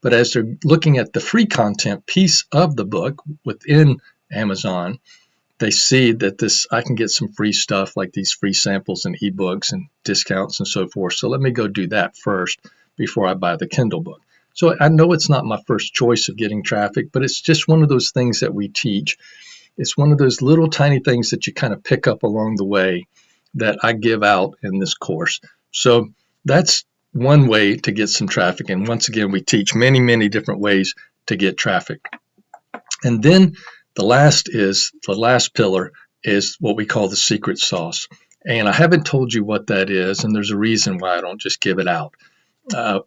but as they're looking at the free content piece of the book within Amazon, they see that I can get some free stuff like these free samples and ebooks and discounts and so forth. So let me go do that first before I buy the Kindle book. So I know it's not my first choice of getting traffic, but it's just one of those things that we teach. It's one of those little tiny things that you kind of pick up along the way that I give out in this course. So that's one way to get some traffic. And once again, we teach many different ways to get traffic. And then the last pillar is what we call the secret sauce. And I haven't told you what that is, and there's a reason why I don't just give it out.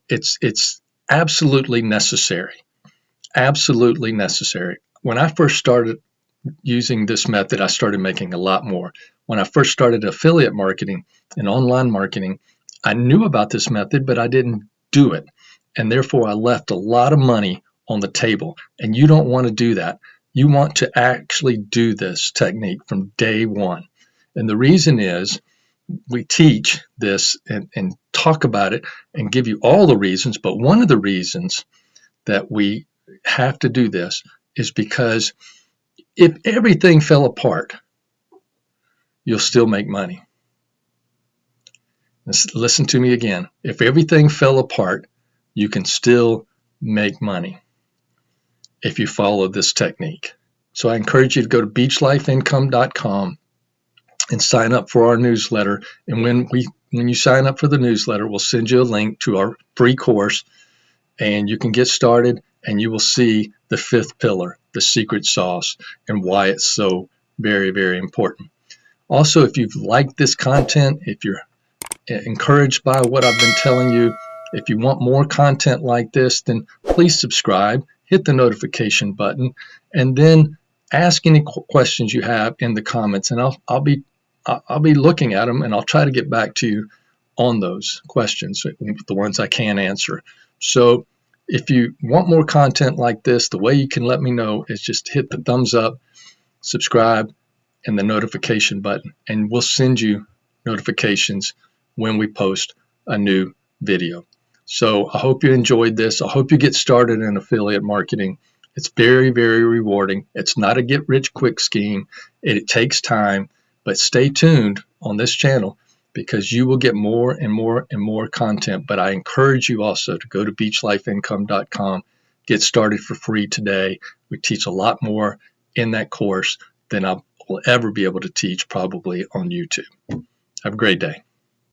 It's absolutely necessary. Absolutely necessary. When I first started using this method, I started making a lot more. When I first started affiliate marketing and online marketing, I knew about this method, but I didn't do it. And therefore, I left a lot of money on the table. And you don't want to do that. You want to actually do this technique from day one. And the reason is we teach this and talk about it and give you all the reasons. But one of the reasons that we have to do this is because if everything fell apart, you'll still make money. Listen to me again. If everything fell apart, you can still make money if you follow this technique. So I encourage you to go to beachlifeincome.com and sign up for our newsletter. And when you sign up for the newsletter, we'll send you a link to our free course, and you can get started, and you will see the fifth pillar, the secret sauce, and why it's so very, very important. Also, if you've liked this content, if you're encouraged by what I've been telling you, if you want more content like this, then please subscribe, hit the notification button, and then ask any questions you have in the comments, and I'll be looking at them, and I'll try to get back to you on those questions, the ones I can answer. So if you want more content like this, the way you can let me know is just hit the thumbs up, subscribe, and the notification button, and we'll send you notifications when we post a new video. So I hope you enjoyed this. I hope you get started in affiliate marketing. It's very, very rewarding. It's not a get-rich-quick scheme. It takes time, but stay tuned on this channel because you will get more and more and more content. But I encourage you also to go to beachlifeincome.com, get started for free today. We teach a lot more in that course than I will ever be able to teach probably on YouTube. Have a great day.